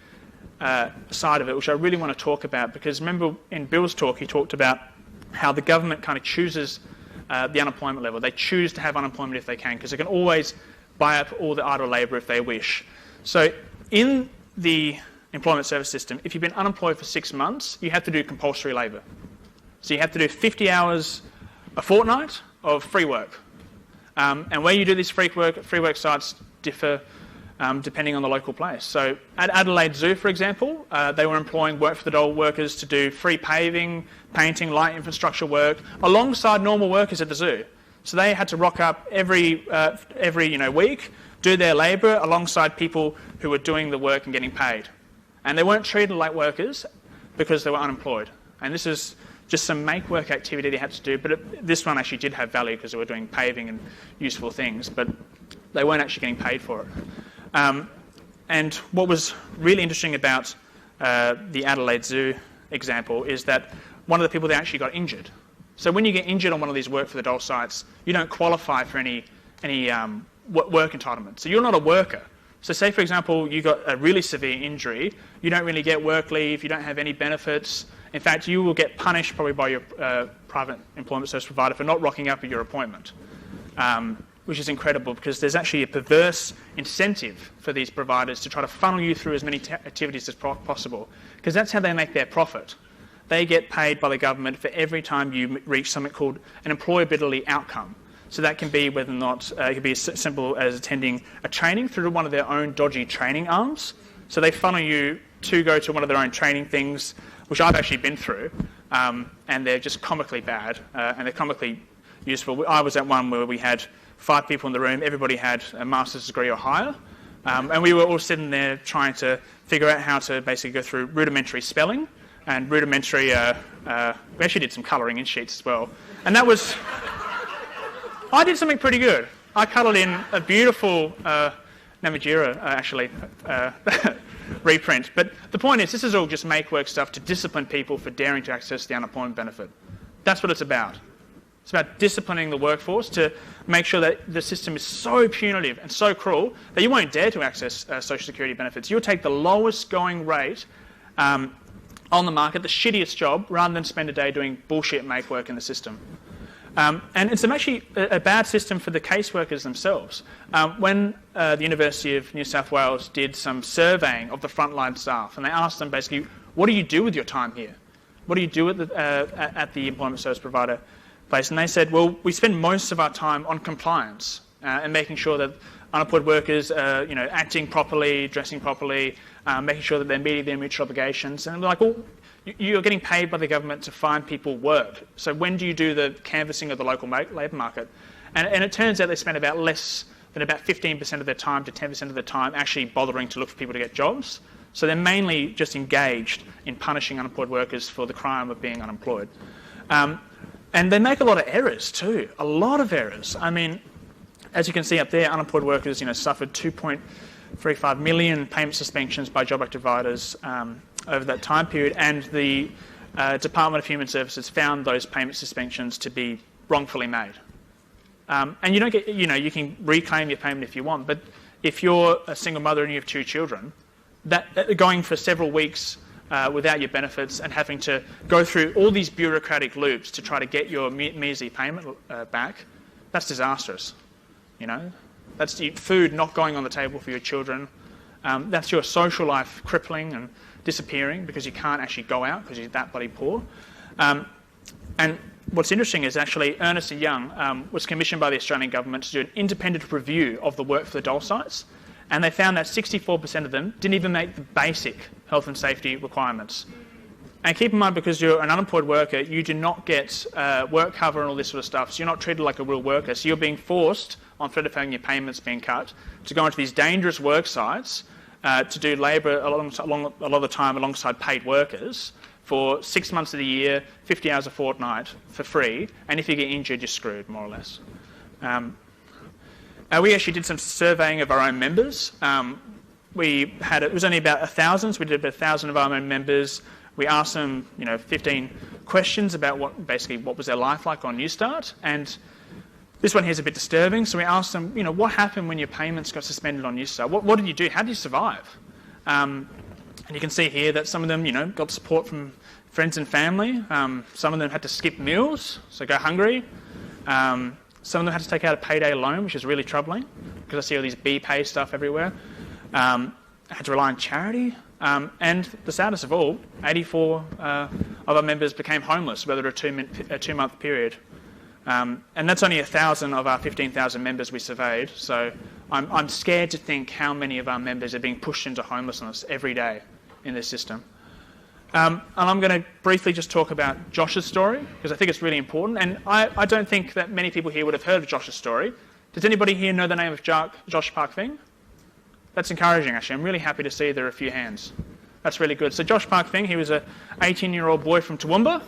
Speaker 4: side of it, which I really want to talk about, because remember in Bill's talk he talked about how the government kind of chooses the unemployment level. They choose to have unemployment if they can, because they can always buy up all the idle labour if they wish. So in the employment service system, if you've been unemployed for 6 months, you have to do compulsory labour. So you have to do 50 hours a fortnight of free work. And where you do these free work sites differ depending on the local place. So at Adelaide Zoo, for example, they were employing work for the dole workers to do free paving, painting, light infrastructure work, alongside normal workers at the zoo. So they had to rock up every week, do their labour alongside people who were doing the work and getting paid. And they weren't treated like workers because they were unemployed. And this is just some make work activity they had to do, but this one actually did have value because they were doing paving and useful things, but they weren't actually getting paid for it. And what was really interesting about the Adelaide Zoo example is that one of the people there actually got injured. So when you get injured on one of these work for the dole sites, you don't qualify for any work entitlement. So you're not a worker. So say, for example, you got a really severe injury, you don't really get work leave, you don't have any benefits. In fact, you will get punished probably by your private employment service provider for not rocking up at your appointment, which is incredible because there's actually a perverse incentive for these providers to try to funnel you through as many activities as possible, because that's how they make their profit. They get paid by the government for every time you reach something called an employability outcome. So that can be whether or not it could be as simple as attending a training through one of their own dodgy training arms. So they funnel you to go to one of their own training things, which I've actually been through, and they're just comically bad and they're comically useful. I was at one where we had 5 people in the room, everybody had a master's degree or higher, and we were all sitting there trying to figure out how to basically go through rudimentary spelling and rudimentary, we actually did some colouring in sheets as well. And that was, I did something pretty good. I coloured in a beautiful Namatjira, reprint. But the point is, this is all just make work stuff to discipline people for daring to access the unemployment benefit. That's what it's about. It's about disciplining the workforce to make sure that the system is so punitive and so cruel that you won't dare to access social security benefits. You'll take the lowest going rate on the market, the shittiest job, rather than spend a day doing bullshit make work in the system. And it's actually a bad system for the caseworkers themselves. When the University of New South Wales did some surveying of the frontline staff, and they asked them basically, what do you do with your time here? What do you do at the employment service provider place? And they said, well, we spend most of our time on compliance and making sure that unemployed workers are acting properly, dressing properly, making sure that they're meeting their mutual obligations. And we're like, well, you're getting paid by the government to find people work. So when do you do the canvassing of the local labour market? And it turns out they spend about less than about 15% of their time to 10% of their time actually bothering to look for people to get jobs. So they're mainly just engaged in punishing unemployed workers for the crime of being unemployed. And they make a lot of errors too, a lot of errors. I mean, as you can see up there, unemployed workers suffered 2.35 million payment suspensions by job act providers over that time period, and the Department of Human Services found those payment suspensions to be wrongfully made. And you don't get, you can reclaim your payment if you want, but if you're a single mother and you have 2 children, that going for several weeks without your benefits and having to go through all these bureaucratic loops to try to get your measly payment back, that's disastrous. That's food not going on the table for your children. That's your social life crippling and disappearing because you can't actually go out because you're that bloody poor. And what's interesting is actually Ernst & Young was commissioned by the Australian government to do an independent review of the work for the dole sites. And they found that 64% of them didn't even make the basic health and safety requirements. And keep in mind, because you're an unemployed worker, you do not get work cover and all this sort of stuff, so you're not treated like a real worker. So you're being forced, on threat of having your payments being cut, to go into these dangerous work sites to do labour a lot of the time alongside paid workers for 6 months of the year, 50 hours a fortnight for free, and if you get injured, you're screwed, more or less. We actually did some surveying of our own members. It was only about 1,000, so we did about 1,000 of our own members. We asked them, 15 questions about what was their life like on Newstart, and this one here is a bit disturbing. So we asked them, what happened when your payments got suspended on Newstart? What did you do? How did you survive? And you can see here that some of them, got support from friends and family. Some of them had to skip meals, so go hungry. Some of them had to take out a payday loan, which is really troubling because I see all these BPay stuff everywhere. Had to rely on charity. And the saddest of all, 84 of our members became homeless within a 2-month period. And that's only 1,000 of our 15,000 members we surveyed. So I'm scared to think how many of our members are being pushed into homelessness every day in this system. And I'm going to briefly just talk about Josh's story, because I think it's really important. And I don't think that many people here would have heard of Josh's story. Does anybody here know the name of Josh Park-Fing? That's encouraging, actually. I'm really happy to see there are a few hands. That's really good. So Josh Park-Fing, he was an 18-year-old boy from Toowoomba.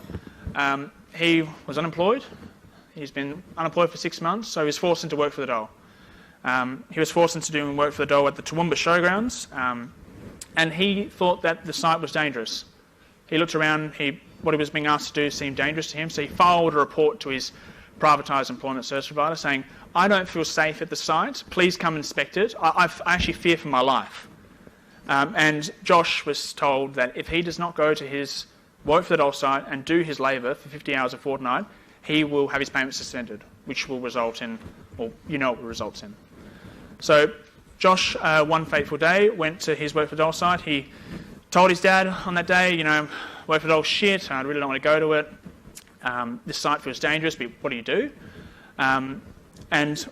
Speaker 4: He was unemployed. He's been unemployed for 6 months, so he was forced into work for the dole. He was forced into doing work for the dole at the Toowoomba Showgrounds, and he thought that the site was dangerous. He looked around, what he was being asked to do seemed dangerous to him, so he filed a report to his privatised employment service provider saying, I don't feel safe at the site, please come inspect it, I actually fear for my life. And Josh was told that if he does not go to his work for the dole site and do his labour for 50 hours a fortnight, he will have his payments suspended, which will result in, or what it results in. So Josh, one fateful day, went to his work for the dole site. He told his dad on that day, work for the dole shit, I really don't want to go to it. This site feels dangerous, but what do you do? And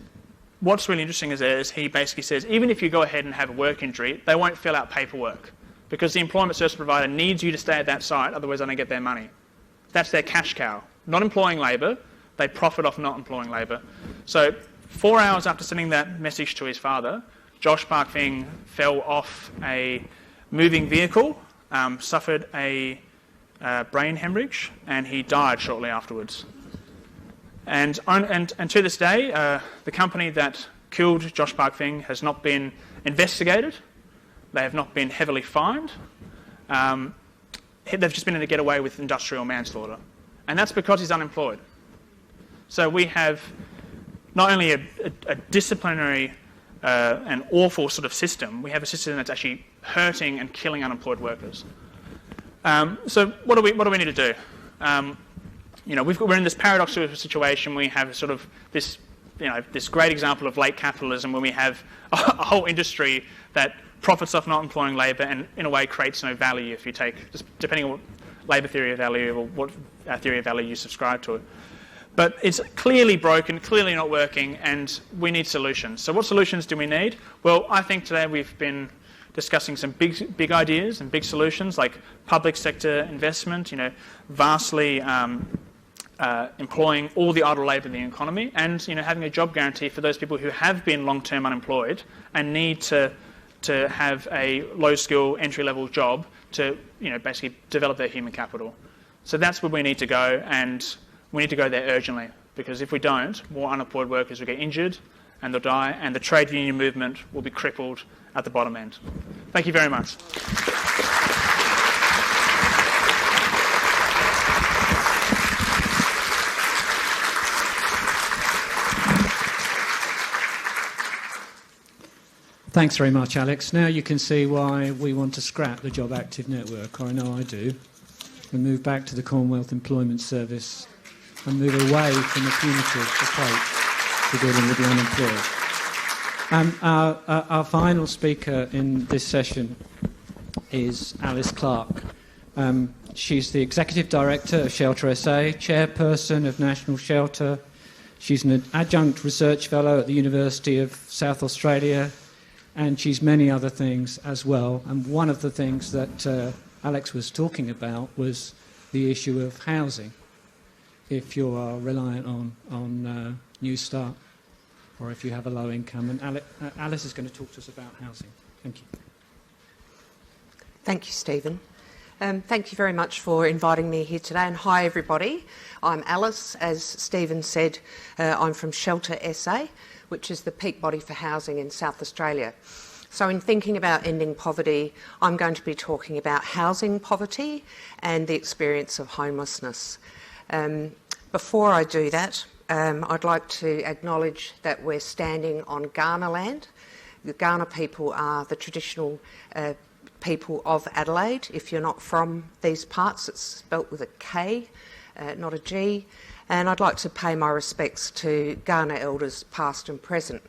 Speaker 4: what's really interesting is he basically says, even if you go ahead and have a work injury, they won't fill out paperwork because the employment service provider needs you to stay at that site, otherwise they don't get their money. That's their cash cow. Not employing labour, they profit off not employing labour. So 4 hours after sending that message to his father, Josh Park-Fing fell off a moving vehicle, suffered a brain hemorrhage, and he died shortly afterwards. And to this day, the company that killed Josh Park-Fing has not been investigated. They have not been heavily fined. They've just been able to get away with industrial manslaughter. And that's because he's unemployed. So we have not only a disciplinary and awful sort of system, we have a system that's actually hurting and killing unemployed workers. So what do we need to do? We're in this paradoxical situation. We have sort of this great example of late capitalism where we have a whole industry that profits off not employing labour and in a way creates no value if you take, just depending on what labour theory of value or what theory of value you subscribe to it. But it's clearly broken, clearly not working, and we need solutions. So what solutions do we need? Well, I think today we've been discussing some big ideas and big solutions like public sector investment, vastly employing all the idle labour in the economy, and having a job guarantee for those people who have been long-term unemployed and need to have a low-skill entry-level job to basically develop their human capital. So that's where we need to go, and we need to go there urgently, because if we don't, more unemployed workers will get injured and they'll die, and the trade union movement will be crippled at the bottom end. Thank you very much.
Speaker 2: Thanks very much, Alex. Now you can see why we want to scrap the Job Active Network, or I know I do, and move back to the Commonwealth Employment Service and move away from the punitive approach to dealing with the unemployed. Our final speaker in this session is Alice Clark. She's the Executive Director of Shelter SA, Chairperson of National Shelter. She's an Adjunct Research Fellow at the University of South Australia, and she's many other things as well. And one of the things that Alex was talking about was the issue of housing. If you are reliant on New Start, or if you have a low income. And Alice is going to talk to us about housing. Thank you.
Speaker 5: Thank you, Stephen. Thank you very much for inviting me here today, and hi everybody. I'm Alice. As Stephen said, I'm from Shelter SA, which is the peak body for housing in South Australia. So in thinking about ending poverty, I'm going to be talking about housing poverty and the experience of homelessness. Before I do that, I'd like to acknowledge that we're standing on Kaurna land. The Kaurna people are the traditional people of Adelaide. If you're not from these parts, it's spelt with a K, not a G. And I'd like to pay my respects to Kaurna elders past and present.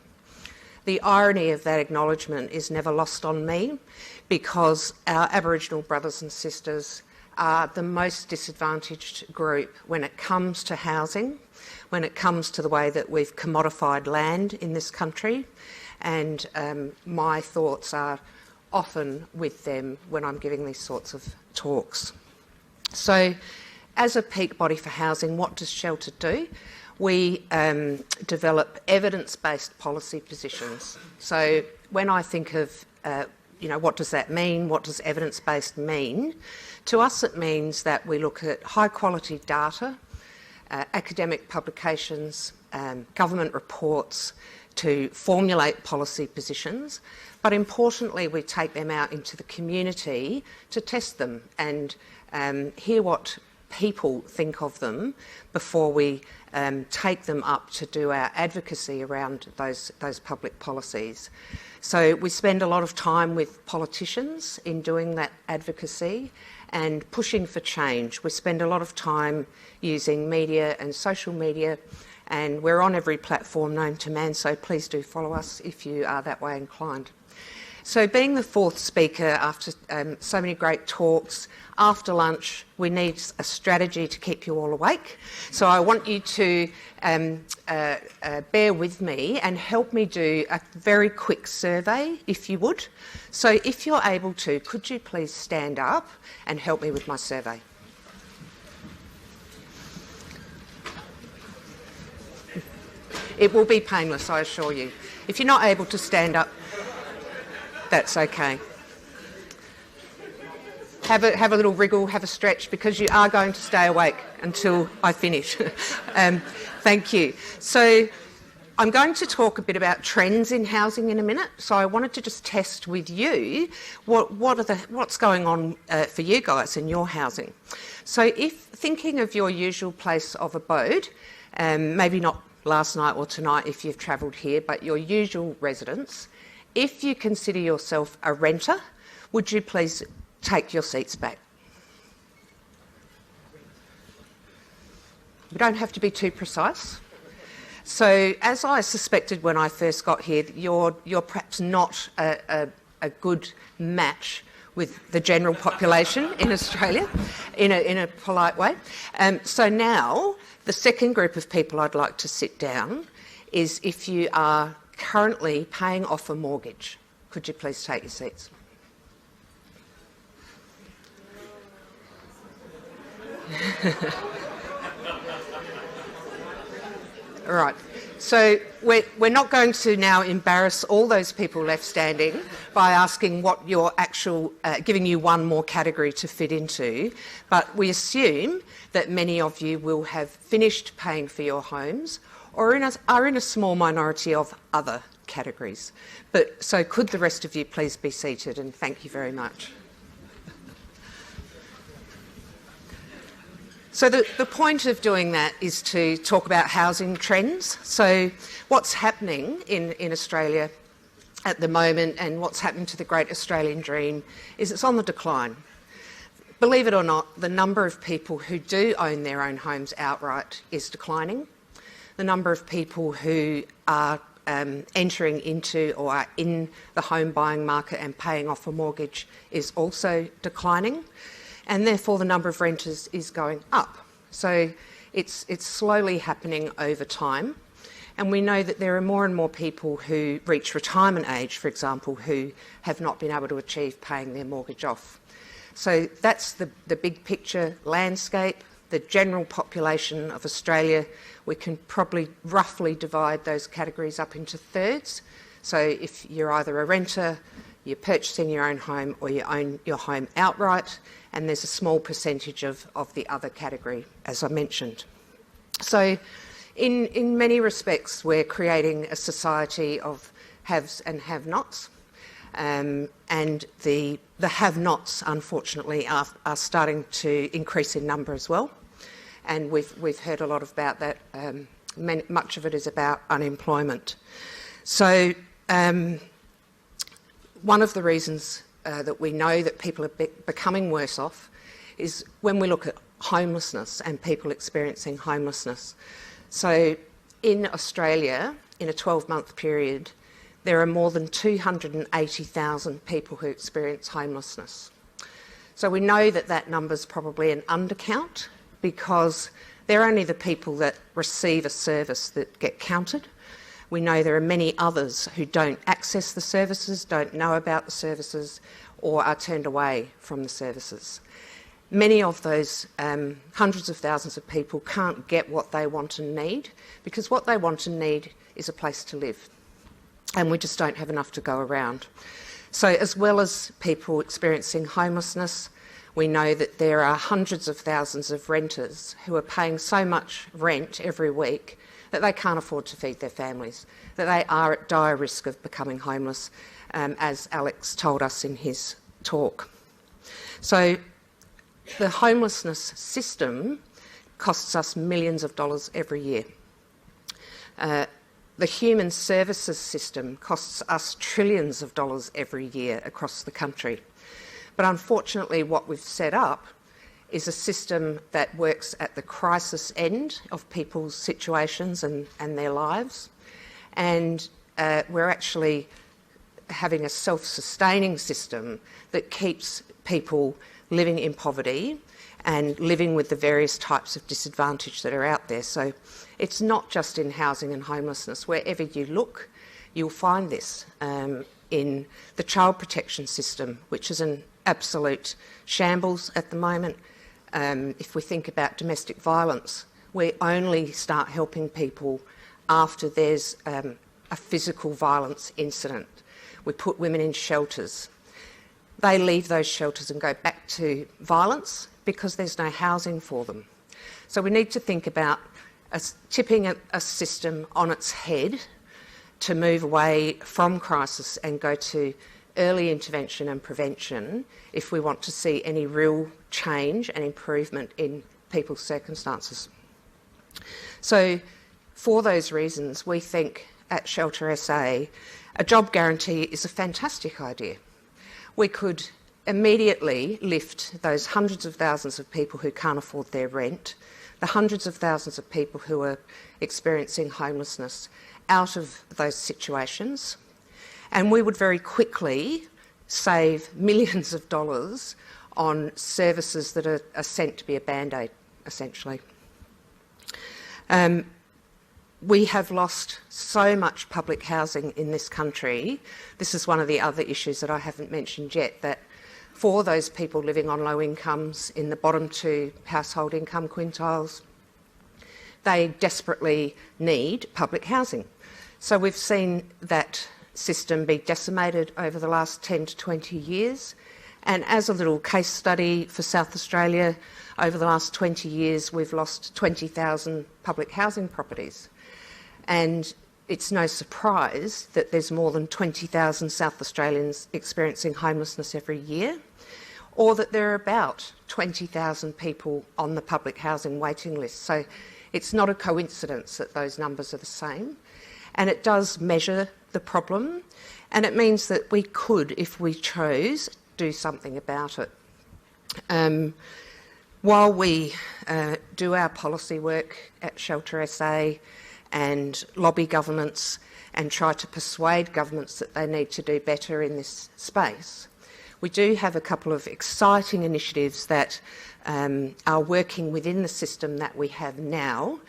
Speaker 5: The irony of that acknowledgement is never lost on me, because our Aboriginal brothers and sisters are the most disadvantaged group when it comes to housing, when it comes to the way that we've commodified land in this country, and my thoughts are often with them when I'm giving these sorts of talks. So, as a peak body for housing, what does Shelter do? We develop evidence-based policy positions. So when I think of, what does that mean? What does evidence-based mean? To us, it means that we look at high-quality data, academic publications, government reports to formulate policy positions, but importantly, we take them out into the community to test them and hear what people think of them before we take them up to do our advocacy around those public policies. So we spend a lot of time with politicians in doing that advocacy and pushing for change. We spend a lot of time using media and social media, and we're on every platform known to man, so please do follow us if you are that way inclined. So being the fourth speaker after so many great talks, after lunch we need a strategy to keep you all awake. So I want you to bear with me and help me do a very quick survey, if you would. So if you're able to, could you please stand up and help me with my survey? It will be painless, I assure you. If you're not able to stand up, that's okay. Have a little wriggle, have a stretch, because you are going to stay awake until I finish. Thank you. So I'm going to talk a bit about trends in housing in a minute. So I wanted to just test with you what's going on for you guys in your housing. So if thinking of your usual place of abode, maybe not last night or tonight if you've travelled here, but your usual residence, if you consider yourself a renter, would you please take your seats back? We don't have to be too precise. So, as I suspected when I first got here, you're perhaps not a good match with the general population in Australia, in a polite way. So now, the second group of people I'd like to sit down is if you are currently paying off a mortgage. Could you please take your seats? All right. So we're not going to now embarrass all those people left standing by asking what your actual, giving you one more category to fit into, but we assume that many of you will have finished paying for your homes or are in a small minority of other categories. So could the rest of you please be seated, and thank you very much. So the point of doing that is to talk about housing trends. So what's happening in Australia at the moment and what's happening to the Great Australian Dream is it's on the decline. Believe it or not, the number of people who do own their own homes outright is declining. The number of people who are entering into or are in the home buying market and paying off a mortgage is also declining, and therefore the number of renters is going up. So it's slowly happening over time, And we know that there are more and more people who reach retirement age, for example, who have not been able to achieve paying their mortgage off. So that's the big picture landscape, the general population of Australia. We can probably roughly divide those categories up into thirds. So if you're either a renter, you're purchasing your own home, or you own your home outright, and there's a small percentage of the other category, as I mentioned. So in many respects, we're creating a society of haves and have-nots, and the have-nots, unfortunately, are starting to increase in number as well. And we've heard a lot about that. Much of it is about unemployment. So one of the reasons that we know that people are becoming worse off is when we look at homelessness and people experiencing homelessness. So in Australia, in a 12-month period, there are more than 280,000 people who experience homelessness. So we know that that number's probably an undercount because they're only the people that receive a service that get counted. We know there are many others who don't access the services, don't know about the services, or are turned away from the services. Many of those hundreds of thousands of people can't get what they want and need because what they want and need is a place to live. And we just don't have enough to go around. So as well as people experiencing homelessness, we know that there are hundreds of thousands of renters who are paying so much rent every week that they can't afford to feed their families, that they are at dire risk of becoming homeless, as Alex told us in his talk. So the homelessness system costs us millions of dollars every year. The human services system costs us trillions of dollars every year across the country. But unfortunately, what we've set up is a system that works at the crisis end of people's situations and their lives. And we're actually having a self-sustaining system that keeps people living in poverty and living with the various types of disadvantage that are out there. So it's not just in housing and homelessness. Wherever you look, you'll find this in the child protection system, which is an absolute shambles at the moment. If we think about domestic violence, we only start helping people after there's a physical violence incident. We put women in shelters. They leave those shelters and go back to violence because there's no housing for them. So we need to think about tipping a system on its head to move away from crisis and go to early intervention and prevention if we want to see any real change and improvement in people's circumstances. So for those reasons, we think at Shelter SA, a job guarantee is a fantastic idea. We could immediately lift those hundreds of thousands of people who can't afford their rent, the hundreds of thousands of people who are experiencing homelessness out of those situations, and we would very quickly save millions of dollars on services that are sent to be a band-aid, essentially. We have lost so much public housing in this country. This is one of the other issues that I haven't mentioned yet, that for those people living on low incomes in the bottom two household income quintiles, they desperately need public housing. So we've seen that system be decimated over the last 10 to 20 years. And as a little case study for South Australia, over the last 20 years, we've lost 20,000 public housing properties. And it's no surprise that there's more than 20,000 South Australians experiencing homelessness every year, or that there are about 20,000 people on the public housing waiting list. So it's not a coincidence that those numbers are the same. And it does measure the problem, and it means that we could, if we chose, do something about it. While we do our policy work at Shelter SA and lobby governments and try to persuade governments that they need to do better in this space, we do have a couple of exciting initiatives that are working within the system that we have now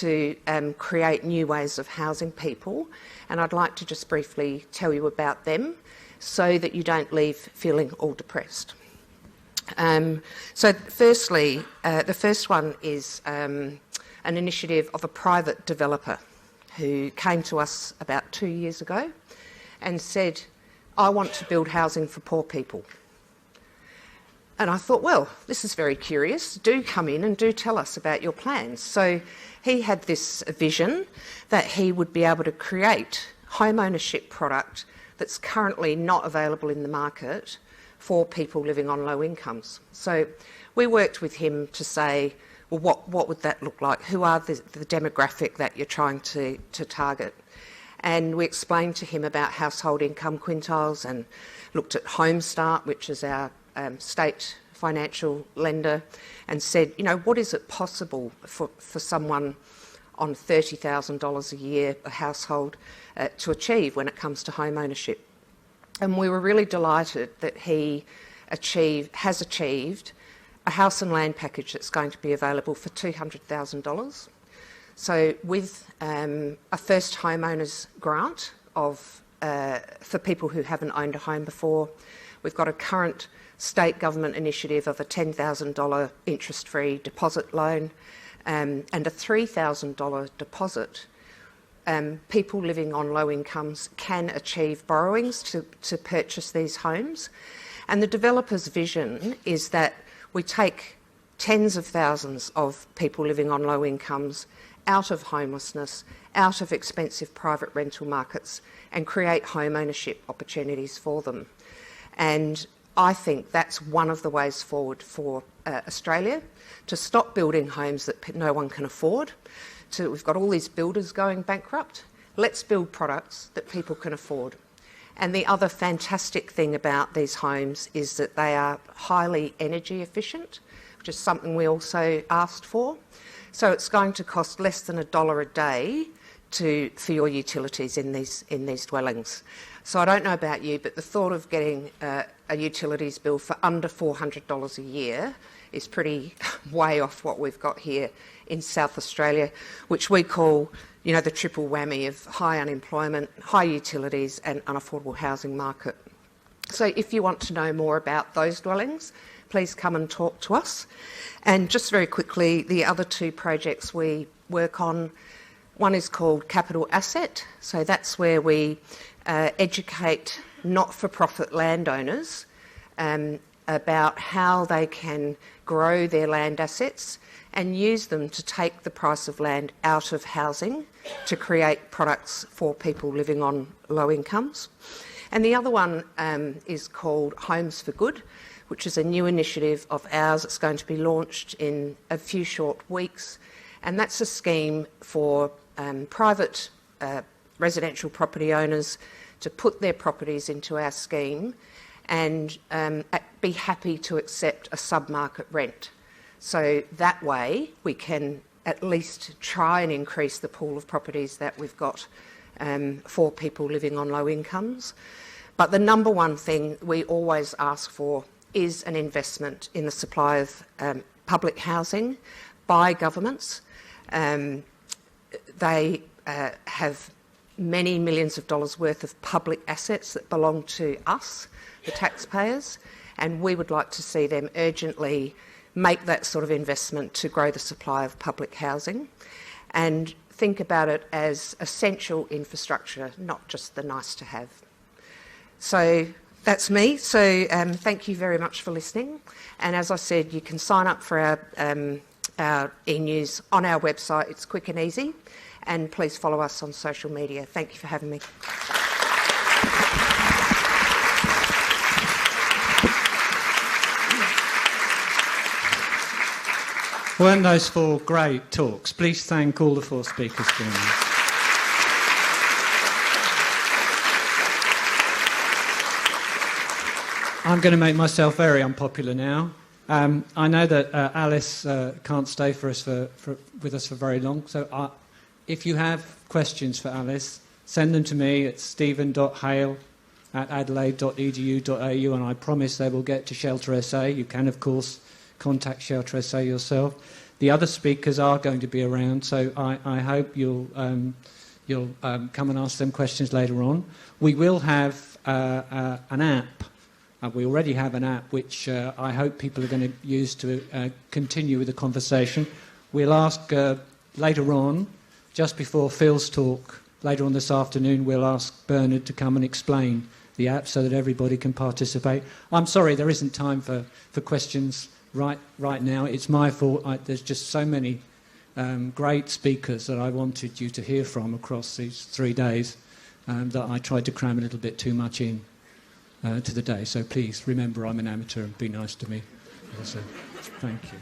Speaker 5: to create new ways of housing people, and I'd like to just briefly tell you about them so that you don't leave feeling all depressed. So firstly, the first one is an initiative of a private developer who came to us about 2 years ago and said, I want to build housing for poor people. And I thought, well, this is very curious. Do come in and do tell us about your plans. So he had this vision that he would be able to create home ownership product that's currently not available in the market for people living on low incomes. So we worked with him to say, well, what would that look like? Who are the demographic that you're trying to target? And we explained to him about household income quintiles and looked at Home Start, which is our state financial lender, and said, you know, what is it possible for someone on $30,000 a year, a household, to achieve when it comes to home ownership? And we were really delighted that he has achieved a house and land package that's going to be available for $200,000. So with a first homeowners grant for people who haven't owned a home before, we've got a current state government initiative of a $10,000 interest-free deposit loan and a $3,000 deposit. People living on low incomes can achieve borrowings to purchase these homes. And the developer's vision is that we take tens of thousands of people living on low incomes out of homelessness, out of expensive private rental markets, and create home ownership opportunities for them. And I think that's one of the ways forward for Australia, to stop building homes that no one can afford. So we've got all these builders going bankrupt. Let's build products that people can afford. And the other fantastic thing about these homes is that they are highly energy efficient, which is something we also asked for. So it's going to cost less than $1 a day for your utilities in these dwellings. So I don't know about you, but the thought of getting a utilities bill for under $400 a year is pretty way off what we've got here in South Australia, which we call, you know, the triple whammy of high unemployment, high utilities and unaffordable housing market. So if you want to know more about those dwellings, please come and talk to us. And just very quickly, the other two projects we work on, one is called Capital Asset. So that's where we educate not-for-profit landowners about how they can grow their land assets and use them to take the price of land out of housing to create products for people living on low incomes. And the other one is called Homes for Good, which is a new initiative of ours. It's going to be launched in a few short weeks, and that's a scheme for private residential property owners to put their properties into our scheme and be happy to accept a sub-market rent. So that way we can at least try and increase the pool of properties that we've got for people living on low incomes. But the number one thing we always ask for is an investment in the supply of public housing by governments. They have many millions of dollars worth of public assets that belong to us, the taxpayers, and we would like to see them urgently make that sort of investment to grow the supply of public housing and think about it as essential infrastructure, not just the nice to have. So that's me. So thank you very much for listening. And as I said, you can sign up for our e-news on our website. It's quick and easy. And please follow us on social media. Thank you for having me.
Speaker 2: Weren't those four great talks? Please thank all the four speakers for me. I'm going to make myself very unpopular now. I know that Alice can't stay with us for very long, so if you have questions for Alice, send them to me at stephen.hale@adelaide.edu.au, and I promise they will get to Shelter SA. You can, of course, contact Shelter SA yourself. The other speakers are going to be around, so I hope you'll come and ask them questions later on. We will have an app. We already have an app which I hope people are going to use to continue with the conversation. We'll ask later on, just before Phil's talk, later on this afternoon, we'll ask Bernard to come and explain the app so that everybody can participate. I'm sorry there isn't time for questions right now. It's my fault. There's just so many great speakers that I wanted you to hear from across these 3 days that I tried to cram a little bit too much in to the day. So please remember I'm an amateur and be nice to me. Also, thank you.